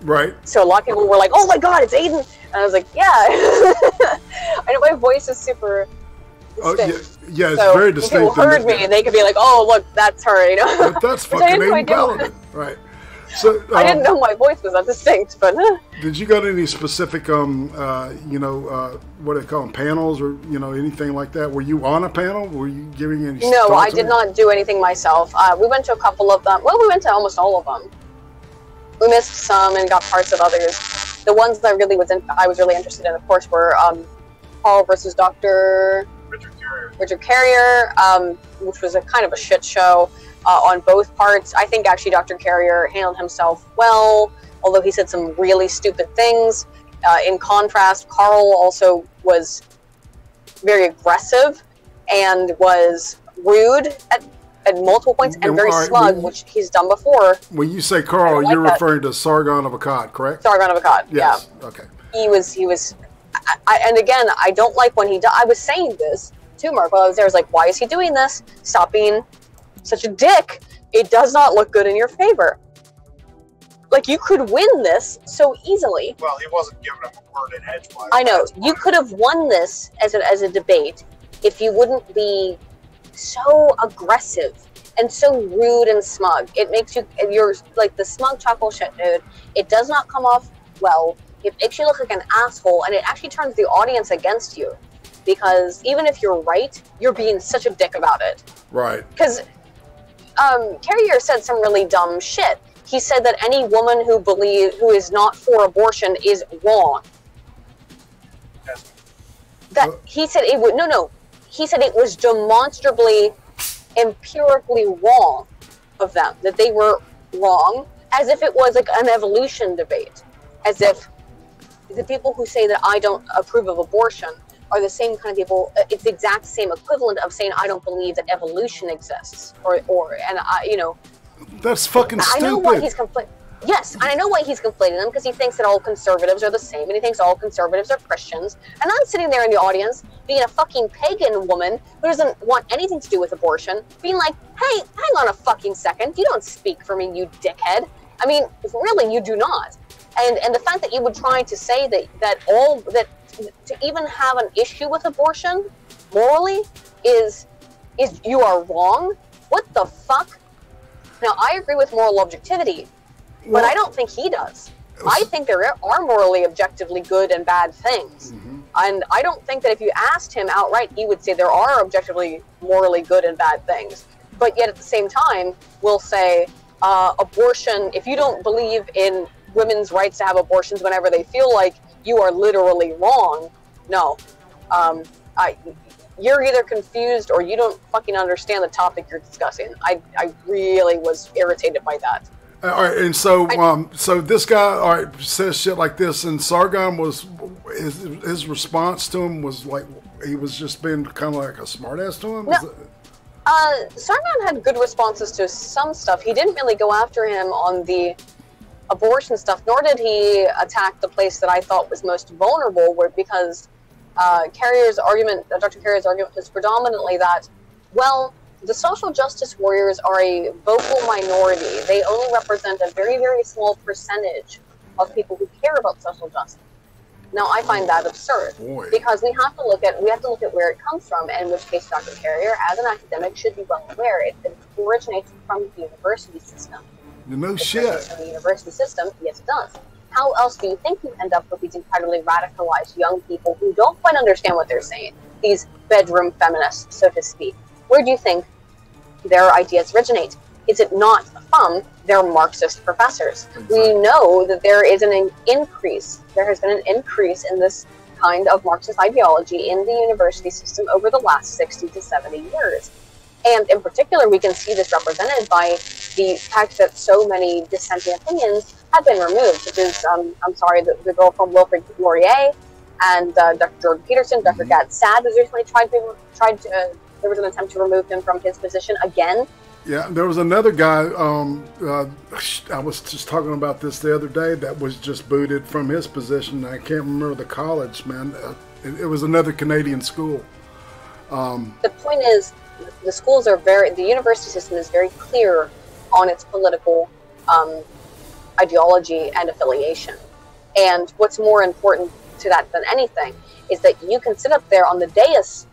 Right. So a lot of people were like, "Oh my God, it's Aiden," and I was like, "Yeah." I know my voice is super distinct. Oh, yeah, it's so very distinct. People heard me, and they could be like, "Oh, look, that's her," you know. That's fucking Aiden Paladin, right? So I didn't know my voice was that distinct, but did you got any specific, what do they call them, panels or anything like that? Were you on a panel? Were you giving any? No, I did not do anything myself. We went to a couple of them. Well, we went to almost all of them. We missed some and got parts of others. The ones that I was really interested in, of course, were Paul versus Dr. Richard Carrier, which was a kind of a shit show. On both parts. I think actually Dr. Carrier handled himself well, although he said some really stupid things. In contrast, Carl also was very aggressive and was rude at multiple points and very smug, which he's done before. When you say Carl, you're referring to Sargon of Akkad, correct? Sargon of Akkad, yes. Yeah. Okay. He was, and again, I don't like when I was saying this to Mark while I was there. I was like, why is he doing this? Stop being such a dick. It does not look good in your favor. Like, you could win this so easily. Well, he wasn't giving him a word in edgewise. I know. You could have won this as a debate if you wouldn't be so aggressive and so rude and smug. It makes you're like the smug chuckle shit dude. It does not come off well. It makes you look like an asshole, and it actually turns the audience against you. Because even if you're right, you're being such a dick about it. Right. Because Carrier said some really dumb shit. He said that any woman who is not for abortion is wrong. Yes. He said it would He said it was demonstrably, empirically wrong of them, that they were wrong, as if it was like an evolution debate, as if the people who say that I don't approve of abortion are the same kind of people. It's the exact same equivalent of saying I don't believe that evolution exists, and That's fucking stupid. I know why he's complaining. Yes, and I know why he's conflating them, because he thinks that all conservatives are the same, and he thinks all conservatives are Christians. And I'm sitting there in the audience, being a fucking pagan woman who doesn't want anything to do with abortion, being like, hey, hang on a fucking second, you don't speak for me, you dickhead. I mean, really, you do not. And the fact that you would try to say that to even have an issue with abortion morally is you are wrong. What the fuck? Now, I agree with moral objectivity, but I don't think he does. I think there are morally, objectively good and bad things. Mm-hmm. And I don't think that if you asked him outright, he would say there are objectively, morally good and bad things. But yet at the same time, we'll say abortion, if you don't believe in women's rights to have abortions whenever they feel like, you are literally wrong. No. You're either confused or you don't fucking understand the topic you're discussing. I really was irritated by that. All right, and so so this guy says shit like this, and Sargon was his response to him was like he was just being kind of like a smartass to him. No. Sargon had good responses to some stuff. He didn't really go after him on the abortion stuff, nor did he attack the place that I thought was most vulnerable, because Dr. Carrier's argument was predominantly that, well, the social justice warriors are a vocal minority. They only represent a very, very small percentage of people who care about social justice. Now, I find that absurd, because we have to look at where it comes from, and in which case Dr. Carrier, as an academic, should be well aware. It originates from the university system. No shit. From the university system, yes, it does. How else do you think you end up with these incredibly radicalized young people who don't quite understand what they're saying? These bedroom feminists, so to speak. Where do you think their ideas originate? Is it not from their Marxist professors? Exactly. We know that there has been an increase in this kind of Marxist ideology in the university system over the last 60 to 70 years. And in particular, we can see this represented by the fact that so many dissenting opinions have been removed, such as, the girl from Wilfrid Laurier and Dr. Jordan Peterson, Dr. Gad Saad was recently there was an attempt to remove him from his position again. Yeah, there was another guy, I was just talking about this the other day, that was just booted from his position. I can't remember the college, man. It was another Canadian school. The point is, the university system is very clear on its political ideology and affiliation. And what's more important to that than anything is that you can sit up there on the dais,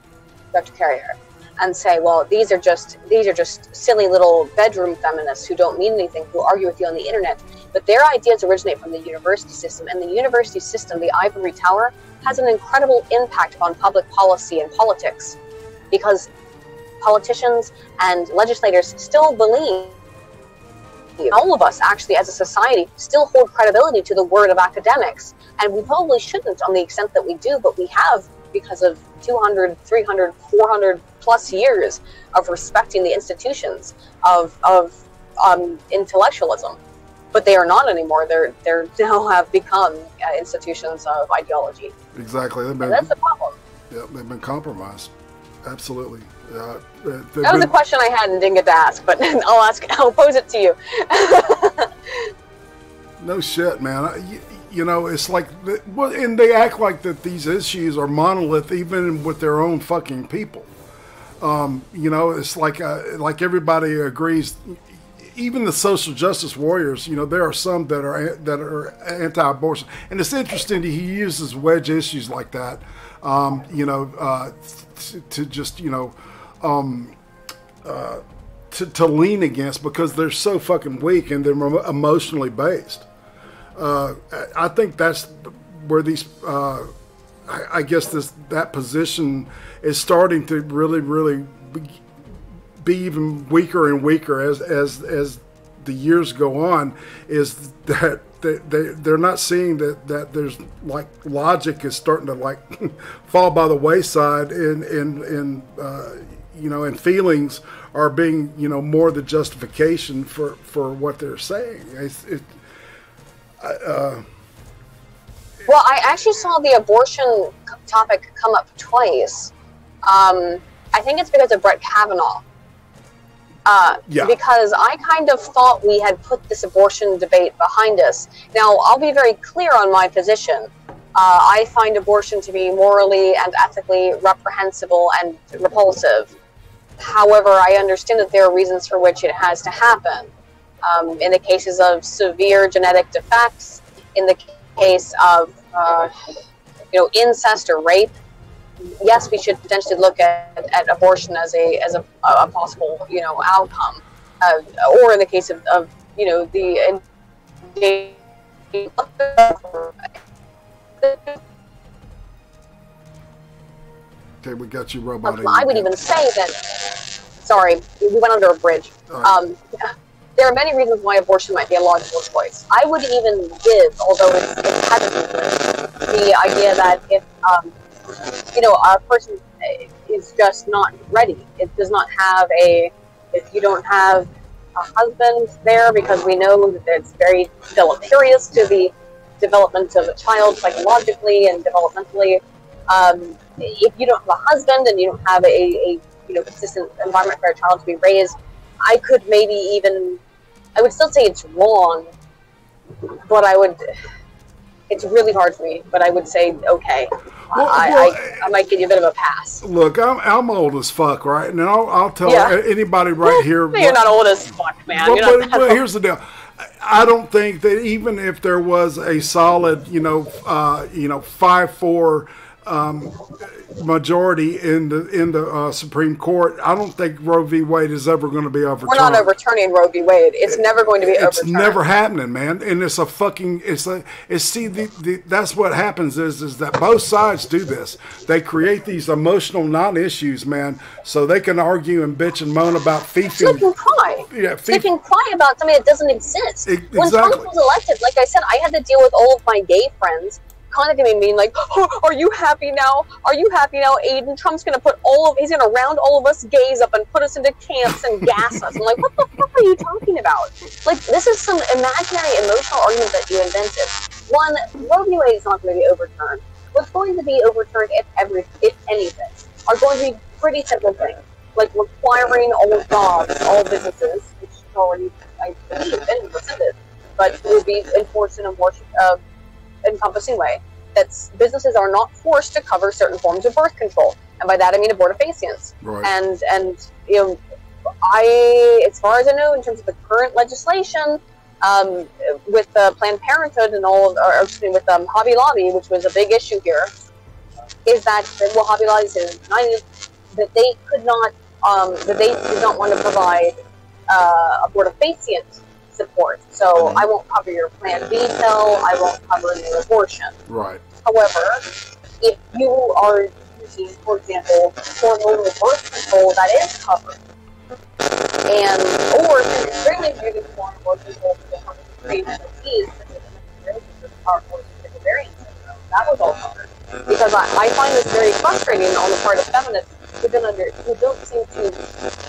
Dr. Carrier, and say, well, these are just silly little bedroom feminists who don't mean anything, who argue with you on the internet. But their ideas originate from the university system, and the university system, the ivory tower, has an incredible impact on public policy and politics, because politicians and legislators still believe, all of us actually as a society still hold credibility to the word of academics, and we probably shouldn't on the extent that we do, but we have because of 200, 300, 400 plus years of respecting the institutions of intellectualism. But they are not anymore. They're now have become institutions of ideology. Exactly. That's the problem. Yeah, they've been compromised. Absolutely. That was a question I had and didn't get to ask, but I'll pose it to you. No shit, man. You know, it's like, and they act like that these issues are monolith even with their own fucking people. You know, it's like everybody agrees. Even the social justice warriors, you know, there are some that are anti-abortion, and it's interesting that he uses wedge issues like that, you know, to just, you know, to lean against, because they're so fucking weak and they're emotionally based. I think that's where these, I guess that position is starting to really be even weaker and weaker as the years go on, is that they're not seeing that there's like logic is starting to like fall by the wayside, and you know, and feelings are being, you know, more the justification for what they're saying. Well, I actually saw the abortion topic come up twice. I think it's because of Brett Kavanaugh. Yeah. Because I kind of thought we had put this abortion debate behind us. Now, I'll be very clear on my position. I find abortion to be morally and ethically reprehensible and repulsive. However, I understand that there are reasons for which it has to happen. In the cases of severe genetic defects, in the case of incest or rape, yes, we should potentially look at abortion as a possible outcome, or in the case of the Okay, we got you, robot. I would even say that. Sorry, we went under a bridge. Right. There are many reasons why abortion might be a logical choice. I would even give, although it's hesitant, the idea that if a person is just not ready, it does not have if you don't have a husband there, because we know that it's very deleterious to the development of a child psychologically and developmentally. If you don't have a husband and you don't have a consistent environment for a child to be raised, I would still say it's wrong, but it's really hard for me, but I would say, okay, I might give you a bit of a pass. Look, I'm old as fuck, right? And I'll tell anybody right here. You're not old as fuck, man. But here's the deal. I don't think that even if there was a solid, 5-4 majority in the Supreme Court, I don't think Roe v. Wade is ever going to be overturned. We're not overturning Roe v. Wade. It's never going to be overturned. It's never happening, man. And that's what happens is that both sides do this. They create these emotional non-issues, man, so they can argue and bitch and moan about FIFA. So they can cry. Yeah, they can cry about something that doesn't exist. Exactly. When Trump was elected, like I said, I had to deal with all of my gay friends contacting me, being like, oh, "Are you happy now? Are you happy now, Aiden? Trump's going to he's going to round all of us gays up and put us into camps and gas us." I'm like, "What the fuck are you talking about? Like, this is some imaginary emotional argument that you invented." One, Roe v. Wade is not going to be overturned. What's going to be overturned, if anything, are going to be pretty simple things, like requiring all jobs, all businesses, which is already, I believe, been rescinded, but will be enforced in a more encompassing way, that businesses are not forced to cover certain forms of birth control, and by that I mean abortifacients. Right. And as far as I know, in terms of the current legislation, with Planned Parenthood and with Hobby Lobby, which was a big issue here, is that Hobby Lobby is that they could not, that they did not want to provide abortifacient support. So I won't cover your Plan B pill, I won't cover your abortion. Right. However, if you are using, for example, hormonal birth control, that is covered. Or if you're extremely using hormonal birth control for different pregnancies, such as ovarian syndrome, that was all covered. Because I find this very frustrating on the part of feminists who don't seem to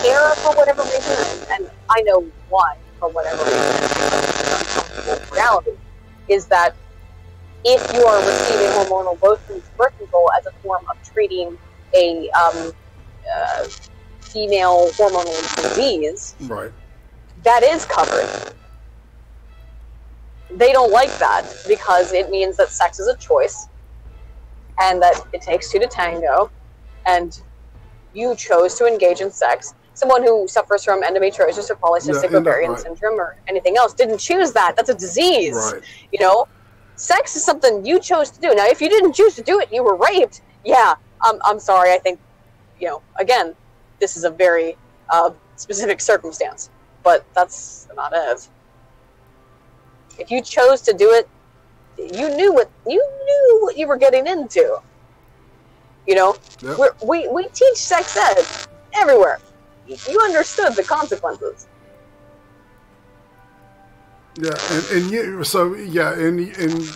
care for whatever reason, and I know why. For whatever reason, reality is that if you are receiving hormonal birth control as a form of treating a female hormonal disease, right, that is covered. They don't like that because it means that sex is a choice, and that it takes two to tango, and you chose to engage in sex. Someone who suffers from endometriosis or polycystic ovarian syndrome or anything else didn't choose that. That's a disease. Right. Sex is something you chose to do. Now, if you didn't choose to do it, you were raped. Yeah, I'm sorry. I think, again, this is a very specific circumstance, but that's not it. If you chose to do it, you knew what you were getting into. Yep. We teach sex ed everywhere. You understood the consequences. Yeah, and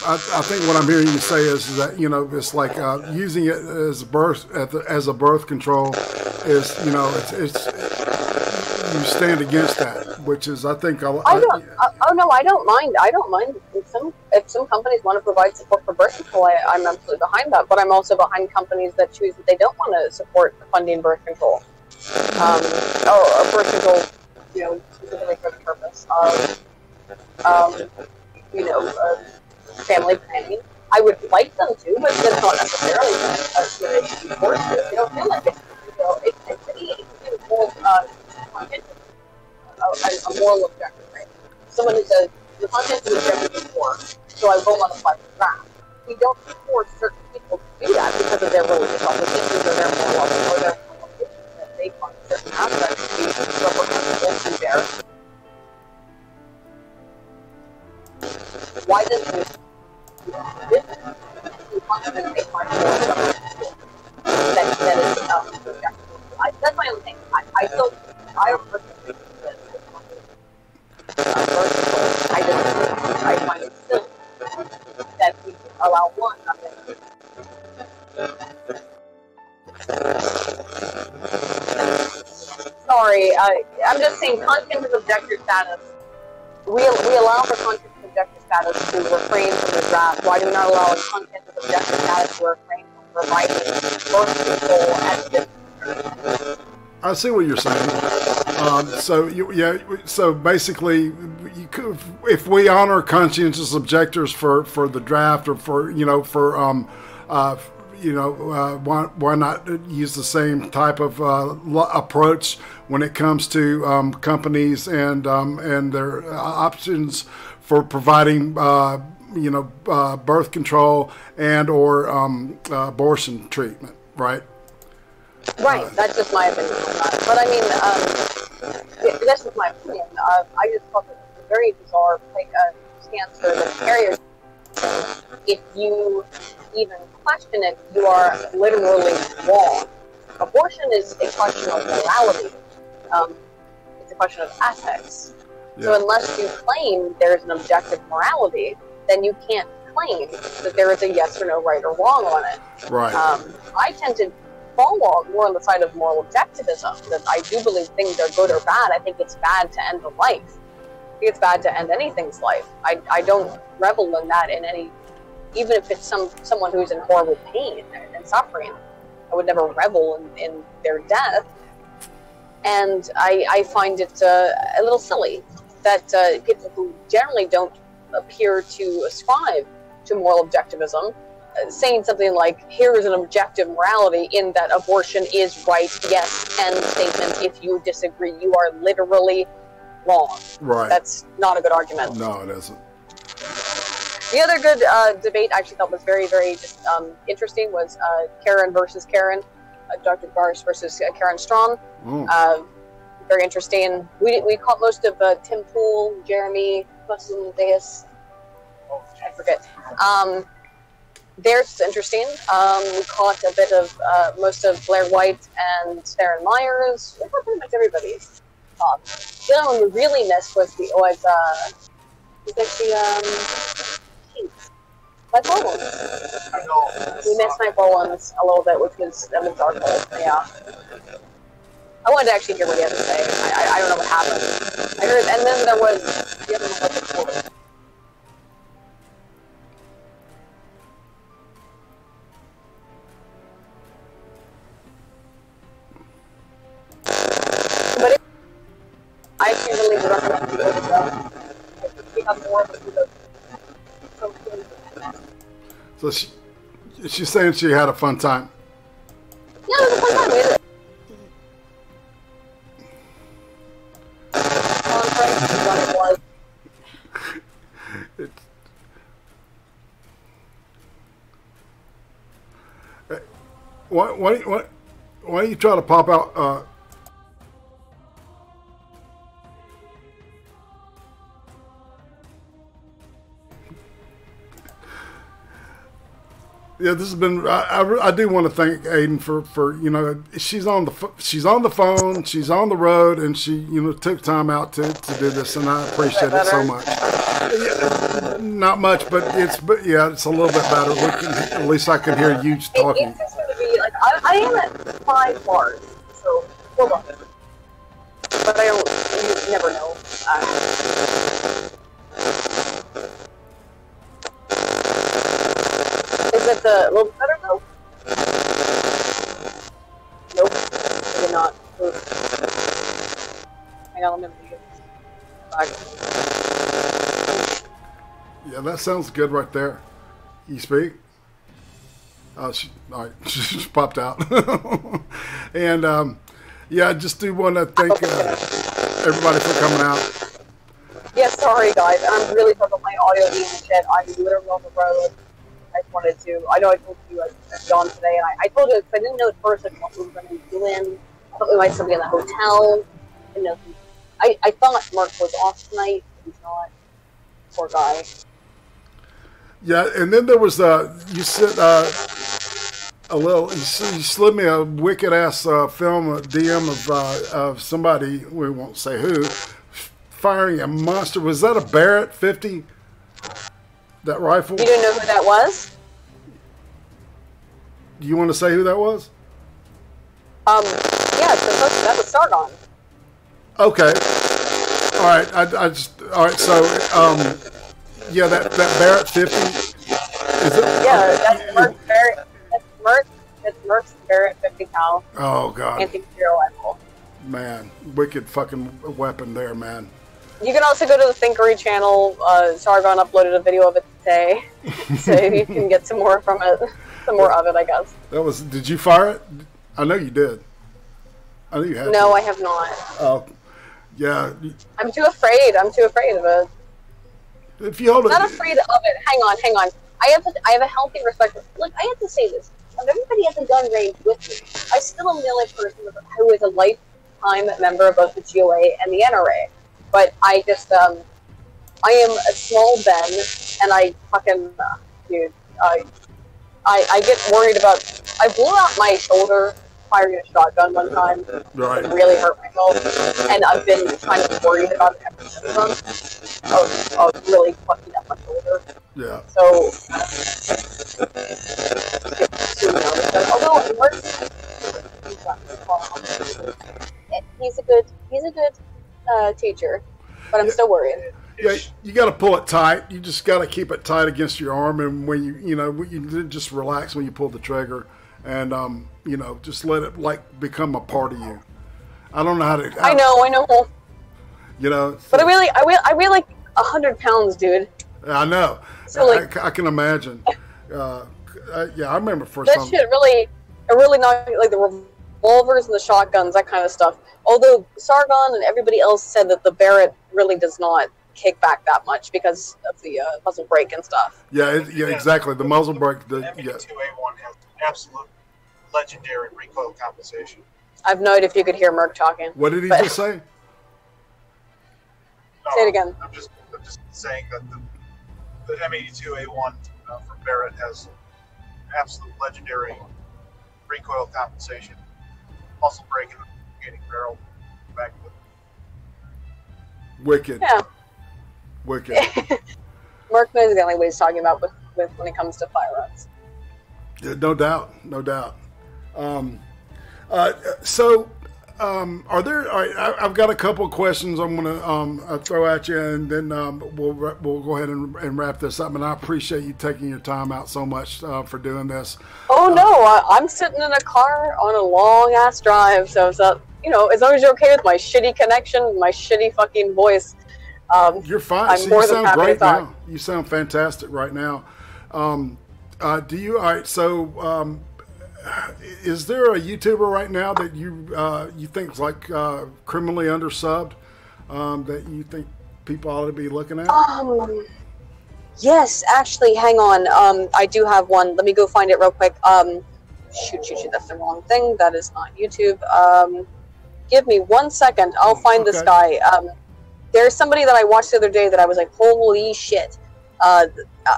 I think what I'm hearing you say is that it's like using it as a birth control is it's you stand against that, which is I think no, I don't mind. I don't mind if some companies want to provide support for birth control. I'm absolutely behind that, but I'm also behind companies that choose that they don't want to support funding birth control. Or birth control specifically for the purpose of, um, family planning. I would like them to, but that's not necessarily a good course. They don't feel like it. To me, it can be more, a moral objective, right? Someone who says, the content is objective before, so I will not apply the draft. We don't force certain people to do that because of their religious obligations or their moral or their obligations that they find certain aspects to be reprehensible to their. Why does this function make my moral judgment that is objective? That's my own thing. I personally I find it silly that we allow one nothing. Sorry, I'm just saying content is objective status. We allow for content is objective status to refrain from the draft. Why do we not allow content is objective status to refrain from providing birth control as this? I see what you're saying. So basically, if we honor conscientious objectors for the draft or why not use the same type of approach when it comes to companies and their options for providing birth control and or abortion treatment, right? Right, that's just my opinion on that. But I mean, that's just my opinion. I just thought that it was a very bizarre stance for the carriers. If you even question it, you are literally wrong. Abortion is a question of morality. It's a question of ethics. Yeah. So unless you claim there's an objective morality, then you can't claim that there is a yes or no right or wrong on it. Right. I tend to fall more on the side of moral objectivism, that I do believe things are good or bad. I think it's bad to end a life. I think it's bad to end anything's life. I don't revel in that in any, even if it's someone who's in horrible pain and suffering. I would never revel in their death. And I find it a little silly that people who generally don't appear to ascribe to moral objectivism saying something like, here is an objective morality in that abortion is right, yes, end statement. If you disagree, you are literally wrong. Right. That's not a good argument. No, it isn't. The other good debate I actually thought was very, very interesting was Karen versus Karen, Dr. Garst versus Karen Strong. Very interesting. We caught most of Tim Pool, Jeremy, Deus. I forget. Theirs is interesting. We caught a bit of most of Blair White and Theron Myers. We caught pretty much everybody's. The other one we really missed was Mike Boland. We missed Mike Boland a little bit, which was our fault. Yeah. I wanted to actually hear what he had to say. I don't know what happened. I heard, and then there was the other one was but I actually really would recommend people to go. We have more of the So she's saying she had a fun time. Yeah, it was a fun time. Why don't you try to pop out? Yeah, this has been. I do want to thank Aiden for she's on the phone, she's on the road, and she took time out to do this, and I appreciate it so much. Yeah, not much, but it's a little bit better. At least I can hear you talking. It's just going to be like I am at 5 bars, so hold on. But you never know. Is it a little bit better though? Nope, maybe not. Hang Hang on, let me leave. Yeah, that sounds good right there. You speak? All right, she just popped out. And yeah, I just do want to thank everybody for coming out. Yeah, sorry guys, I'm really sorry about my audio being shit. I'm literally on the road. I just wanted to. I know I told you I was gone today, and I told you because I didn't know at first like, what we were going to be doing. I thought we might still be in the hotel. You know, I thought Mark was off tonight. He's not. Poor guy. Yeah, and then there was you said a little. You slid me a wicked ass film, a DM of somebody, we won't say who, firing a monster. Was that a Barrett 50? That rifle? You didn't know who that was? Do you want to say who that was? Yeah, that was Sargon. Okay. All right. I just. All right. So, yeah, that Barrett 50. Is it? Yeah, that's Merc Barrett. It's Merc's Barrett 50 cal. Oh God. Anti-material rifle. Man, wicked fucking weapon there, man. You can also go to the Thinkery channel. Sargon uploaded a video of it today, so you can get some more from it. Some more of it, I guess. That was. Did you fire it? I know you did. I know you had. No, to. I have not. Oh, yeah. I'm too afraid. I'm too afraid of it. If you hold it. I'm not afraid of it. Hang on. I have a healthy respect. Look, I have to say this. Of everybody at the gun range with me, I still am the only person who is a lifetime member of both the GOA and the NRA. But I just, I am a small Ben, and I fucking, dude, I get worried about. I blew out my shoulder firing a shotgun one time. Right. It really hurt myself, and I've been kind of worried about it ever since. Of really fucking up my shoulder. Yeah. So, although it works, he's a good teacher, but I'm still worried. Yeah, you got to pull it tight. You just got to keep it tight against your arm, and when you just relax when you pull the trigger, and just let it like become a part of you. I don't know how to. I know. You know, but I weigh like 100 pounds, dude. I know. So like, I can imagine. Yeah, I remember first that time. shit really knocked like the revolvers and the shotguns, that kind of stuff. Although Sargon and everybody else said that the Barrett really does not kick back that much because of the muzzle brake and stuff. Yeah, exactly. The muzzle brake. The M82A1 has absolute legendary recoil compensation. I have no idea if you could hear Merc talking. What did he just say? Say it again. I'm just saying that the M82A1 from Barrett has absolute legendary recoil compensation, muzzle brake in the getting barrel back with. Wicked. Yeah. Wicked. Merc knows the only way he's talking about with when it comes to firearms. Yeah, no doubt. Are there? I've got a couple of questions I'm going to throw at you, and then we'll go ahead and wrap this up. And I appreciate you taking your time out so much for doing this. Oh no, I'm sitting in a car on a long ass drive, so as long as you're okay with my shitty connection, my shitty fucking voice. You're fine. I'm more than happy to talk. Now. You sound fantastic right now. Do you? All right. So, is there a YouTuber right now that you think is like criminally undersubbed that you think people ought to be looking at? Yes, actually, hang on. I do have one. Let me go find it real quick. Shoot, that's the wrong thing. That is not YouTube. Give me 1 second. I'll find this guy. There's somebody that I watched the other day that I was like, holy shit. And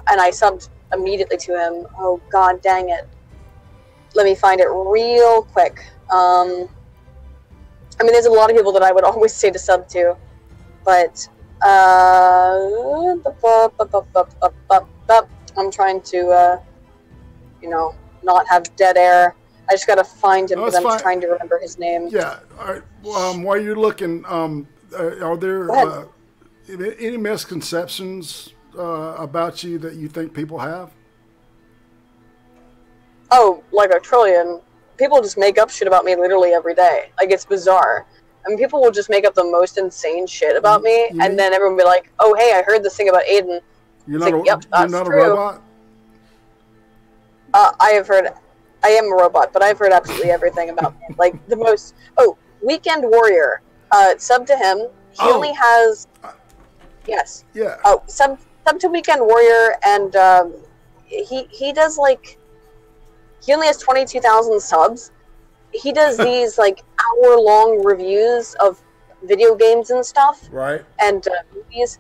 I subbed immediately to him. Oh, god dang it. Let me find it real quick. I mean, there's a lot of people that I would always say to sub to. But, I'm trying to, not have dead air. I just gotta find him because I'm trying to remember his name. Yeah. All right. While you're looking, are there any misconceptions about you that you think people have? Oh, like a trillion. People just make up shit about me literally every day. Like, it's bizarre. I mean, people will just make up the most insane shit about me, and then everyone will be like, "Oh, hey, I heard this thing about Aiden." You're not a robot? I have heard... I am a robot, but I've heard absolutely everything about me. Like, the most... Oh, Weekend Warrior. Sub to him. He only has... Yes. Yeah. Oh, sub to Weekend Warrior, and he does, like... He only has 22,000 subs. He does these, like, hour-long reviews of video games and stuff. Right. And movies.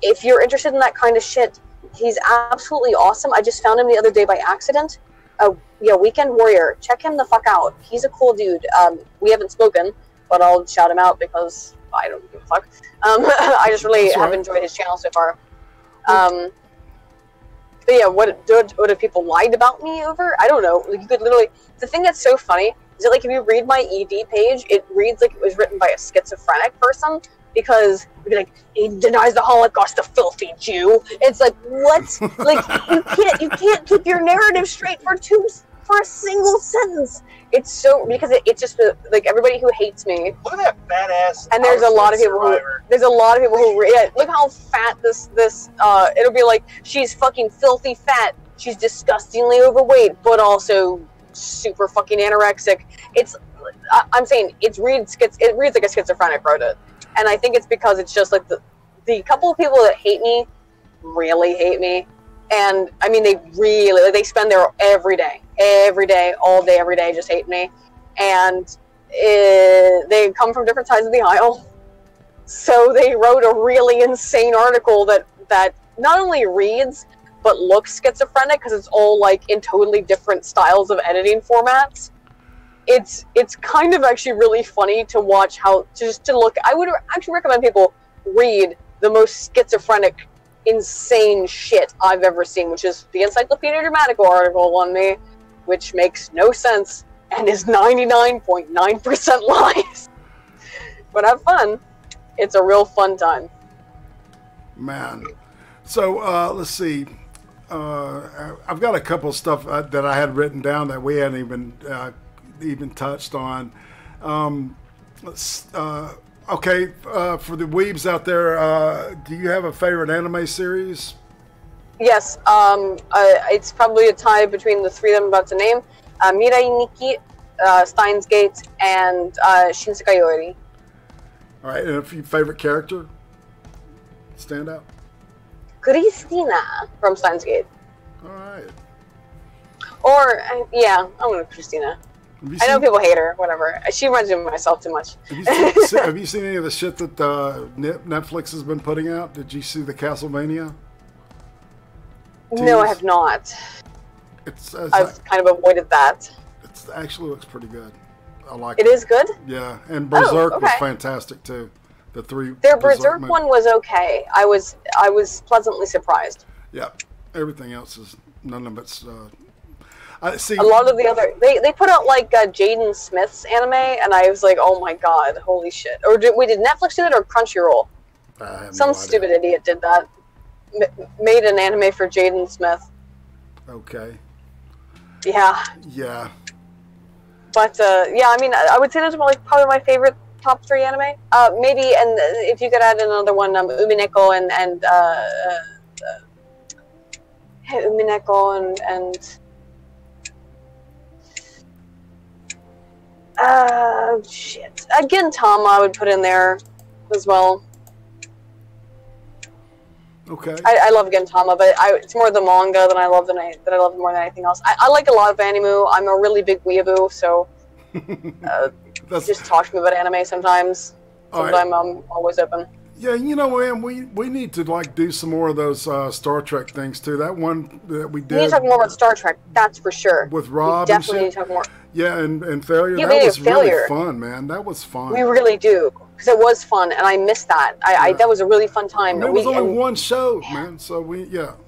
If you're interested in that kind of shit, he's absolutely awesome. I just found him the other day by accident. Yeah, Weekend Warrior. Check him the fuck out. He's a cool dude. We haven't spoken, but I'll shout him out because I don't give a fuck. I just really have enjoyed his channel so far. But yeah, what have people lied about me over? I don't know. Like, you could literally... The thing that's so funny is that, like, if you read my ED page, it reads like it was written by a schizophrenic person, because it'd be like, he denies the Holocaust, the filthy Jew. It's like, what? Like, you can't keep your narrative straight for a single sentence. It's so, because it's just like, everybody who hates me. Look at that badass. And there's a lot of people who yeah, look how fat this it'll be like, she's fucking filthy fat, she's disgustingly overweight, but also super fucking anorexic. I'm saying it reads like a schizophrenic wrote it. And I think it's because it's just like the couple of people that hate me really hate me. And I mean, they spend there every day, all day, every day, just hate me. And they come from different sides of the aisle. So they wrote a really insane article that not only reads, but looks schizophrenic, because it's all like in totally different styles of editing formats. It's kind of actually really funny to watch to look. I would actually recommend people read the most schizophrenic, insane shit I've ever seen, which is the Encyclopedia Dramatica article on me, which makes no sense and is 99.9% lies. But have fun. It's a real fun time. Man. So, let's see. I've got a couple of stuff that I had written down that we hadn't even touched on. Okay, for the weebs out there, do you have a favorite anime series? Yes, it's probably a tie between the three that I'm about to name. Mirai Nikki, Steins Gate, and Shinsekai Yori. All right, and a favorite character? Stand out? Christina from Steins Gate. All right. Or, yeah, I'm going to Christina. I know people hate her, whatever. She reminds me of myself too much. Have you seen any of the shit that Netflix has been putting out? Did you see the Castlevania? No, I have not. I've kind of avoided that. It actually looks pretty good. I like it. It is good? Yeah, and Berserk was fantastic too. Their Berserk one was okay. I was pleasantly surprised. Yeah, everything else is none of it's. I see a lot of the other they put out like Jaden Smith's anime, and I was like, oh my god, holy shit! Or did Netflix do it or Crunchyroll? Some stupid idiot did that. Made an anime for Jaden Smith. Okay. Yeah. Yeah. But yeah, I mean, I would say those are like probably my favorite top 3 anime. Maybe, and if you could add another one, Umineko and Umineko and shit. Gintama I would put in there as well. Okay. I love Gintama, but it's more the manga that I love more than anything else. I like a lot of anime. I'm a really big weeaboo, so just talk to me about anime sometimes. Sometimes I'm always open. Yeah, you know, man, we need to like do some more of those Star Trek things too. That one that we did. We need to talk more about Star Trek. That's for sure. With Rob, definitely need to talk more. Yeah, and Failure. Yeah, that was really fun, man. That was fun. We really do, because it was fun, and I missed that. That was a really fun time. It was only one show, man. So all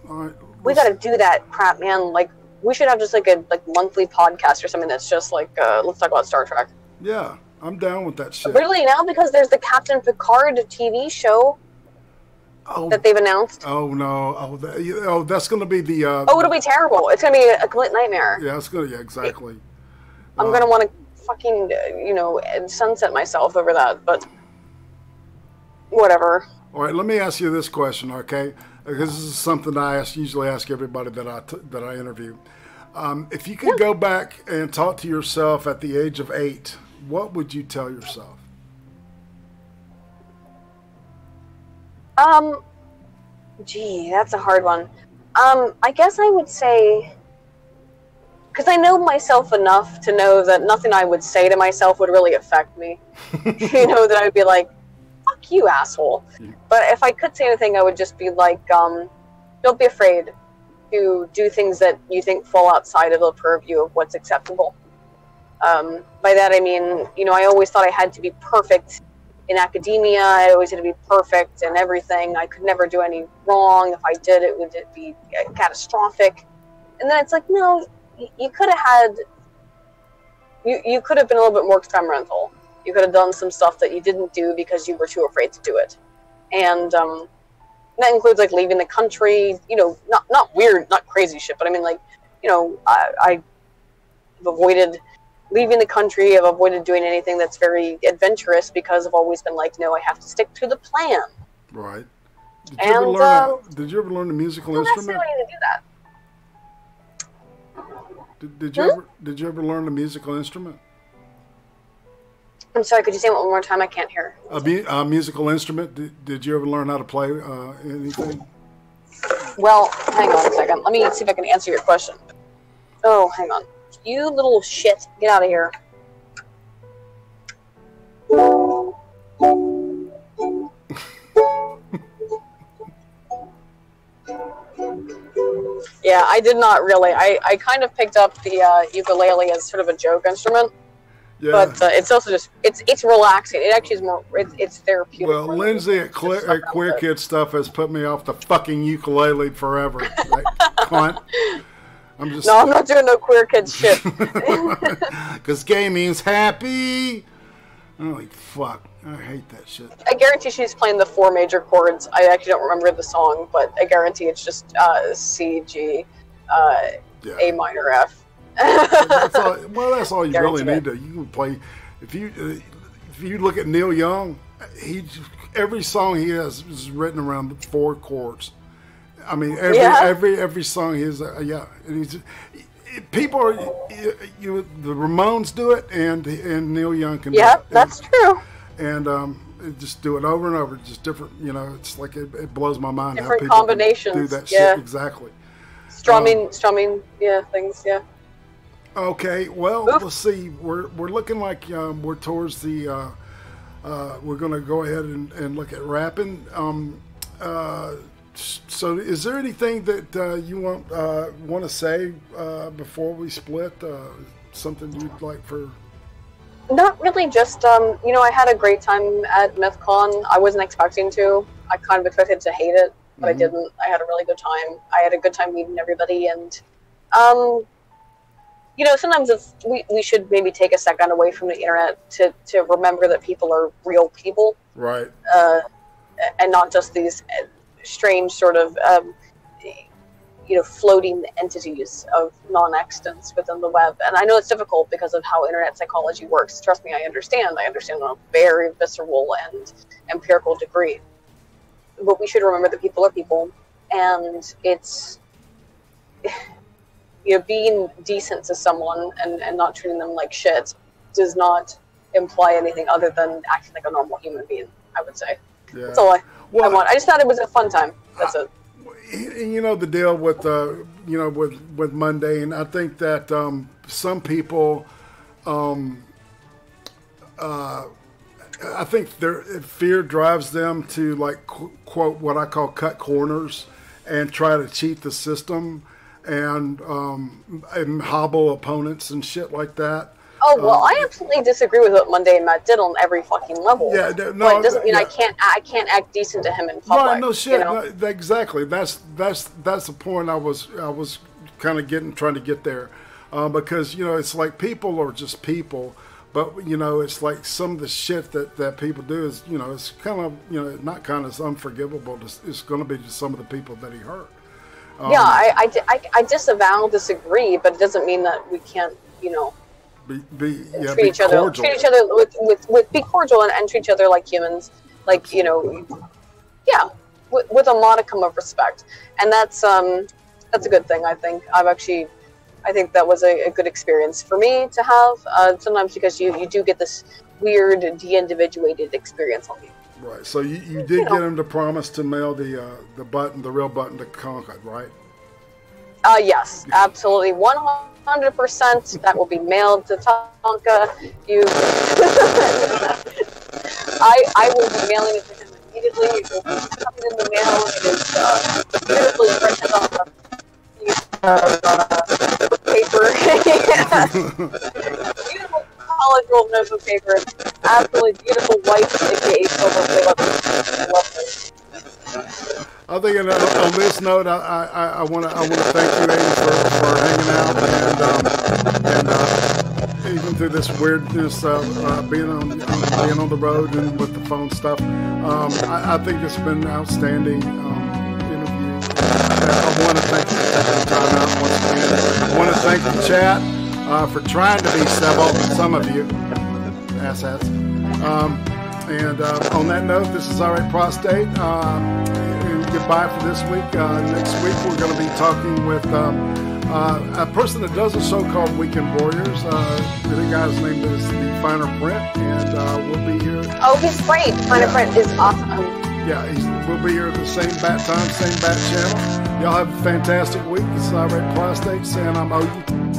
right. We got to do that crap, man. Like, we should have just like a monthly podcast or something that's just like let's talk about Star Trek. Yeah, I'm down with that shit. Really now, because there's the Captain Picard TV show that they've announced. Oh no! That's going to be the. It'll be terrible. It's going to be a complete nightmare. Yeah, it's going to. Yeah, exactly. I'm going to want to fucking, sunset myself over that, but whatever. All right, let me ask you this question, okay? Because this is something I usually ask everybody that I interview. If you could go back and talk to yourself at the age of 8, what would you tell yourself? Gee, that's a hard one. I guess I would say, because I know myself enough to know that nothing I would say to myself would really affect me. That I would be like, fuck you, asshole. But if I could say anything, I would just be like, don't be afraid to do things that you think fall outside of the purview of what's acceptable. By that I mean, I always thought I had to be perfect in academia. I always had to be perfect in everything. I could never do any wrong. If I did, it would be catastrophic. And then it's like, no, you could have had, you could have been a little bit more experimental. You could have done some stuff that you didn't do because you were too afraid to do it. And that includes like leaving the country, not weird, not crazy shit, but I mean like, I've avoided leaving the country. I've avoided doing anything that's very adventurous because I've always been like, no, I have to stick to the plan. Right. Did And you ever learn a musical I don't instrument? necessarily need to do that. Did you ever learn a musical instrument? I'm sorry, could you say it one more time? I can't hear. A musical instrument? Did you ever learn how to play anything? Well, hang on a second. Let me see if I can answer your question. Oh, hang on. You little shit. Get out of here. Yeah, I did not really. I kind of picked up the ukulele as sort of a joke instrument. Yeah. But it's also just, it's relaxing. It actually is more, it's therapeutic. Well, Lindsay at Queer Kid Stuff has put me off the fucking ukulele forever. Like, cunt. I'm not doing no Queer Kid shit. Because gay means happy. Holy fuck. I hate that shit. I guarantee she's playing the 4 major chords. I actually don't remember the song, but I guarantee it's just C, G, A minor, F. That's all you really need to. You can play. If you look at Neil Young, every song he has is written around 4 chords. I mean, every song he has, and people are the Ramones do it, and Neil Young can do it. Yeah, that's true. And just do it over and over, just different. It's like it blows my mind different how people combinations do that shit exactly. Strumming, things, yeah. Okay, well, let's see. We're looking like we're towards the. We're going to go ahead and look at wrapping. So, is there anything that you want to say before we split? Something you'd like for? Not really. Just I had a great time at MythCon. I wasn't expecting to. I kind of expected to hate it, but I didn't. I had a really good time. I had a good time meeting everybody, and sometimes we should maybe take a second away from the internet to remember that people are real people. Right. And not just these strange sort of, floating entities of non-existence within the web. And I know it's difficult because of how internet psychology works. Trust me, I understand. I understand on a very visceral and empirical degree. But we should remember that people are people. And it's... being decent to someone and not treating them like shit does not imply anything other than acting like a normal human being, I would say. Yeah. That's all I want. I just thought it was a fun time. That's it. The deal with, with mundane, I think that some people, I think their fear drives them to, like, quote, what I call cut corners and try to cheat the system. And hobble opponents and shit like that. Oh, well, I absolutely disagree with what Mundane Matt did on every fucking level. Yeah, but it doesn't mean I can't act decent to him in public. No shit. No, exactly. That's the point I was kind of trying to get there, because it's like people are just people, but it's like some of the shit that people do is it's kind of not kind of unforgivable. It's going to be just some of the people that he hurt. I disagree, but it doesn't mean that we can't, Yeah, treat each other with be cordial and treat each other like humans, like, you know, yeah, with a modicum of respect, and that's a good thing. I think I think that was a good experience for me to have. Sometimes because you do get this weird de-individuated experience on you. Right. So you did get him to promise to mail the real button to Concord, right? Yes, absolutely, 100%. That will be mailed to Tonka. I will be mailing it to him immediately. It will be coming in the mail. It is beautifully printed on the paper. Beautiful college rolled notebook paper. Absolutely beautiful white, aka silver flavor. I love it. I think on this note, I want to thank you, Amy, for hanging out and even through this weirdness being on the road and with the phone stuff. I think it's been an outstanding interview. I want to thank you for taking the time out once again. I want to thank the chat for trying to be civil. Some of you asshats. And on that note, this is Alright Prostate. Goodbye for this week. Next week we're going to be talking with a person that does a show called Weekend Warriors. The guy's name is The Finer Print, and we'll be here. Oh, he's great. Finer Print is awesome. Yeah, we'll be here at the same bat time, same bat channel. Y'all have a fantastic week. This is Alright Prostate saying I'm Odin.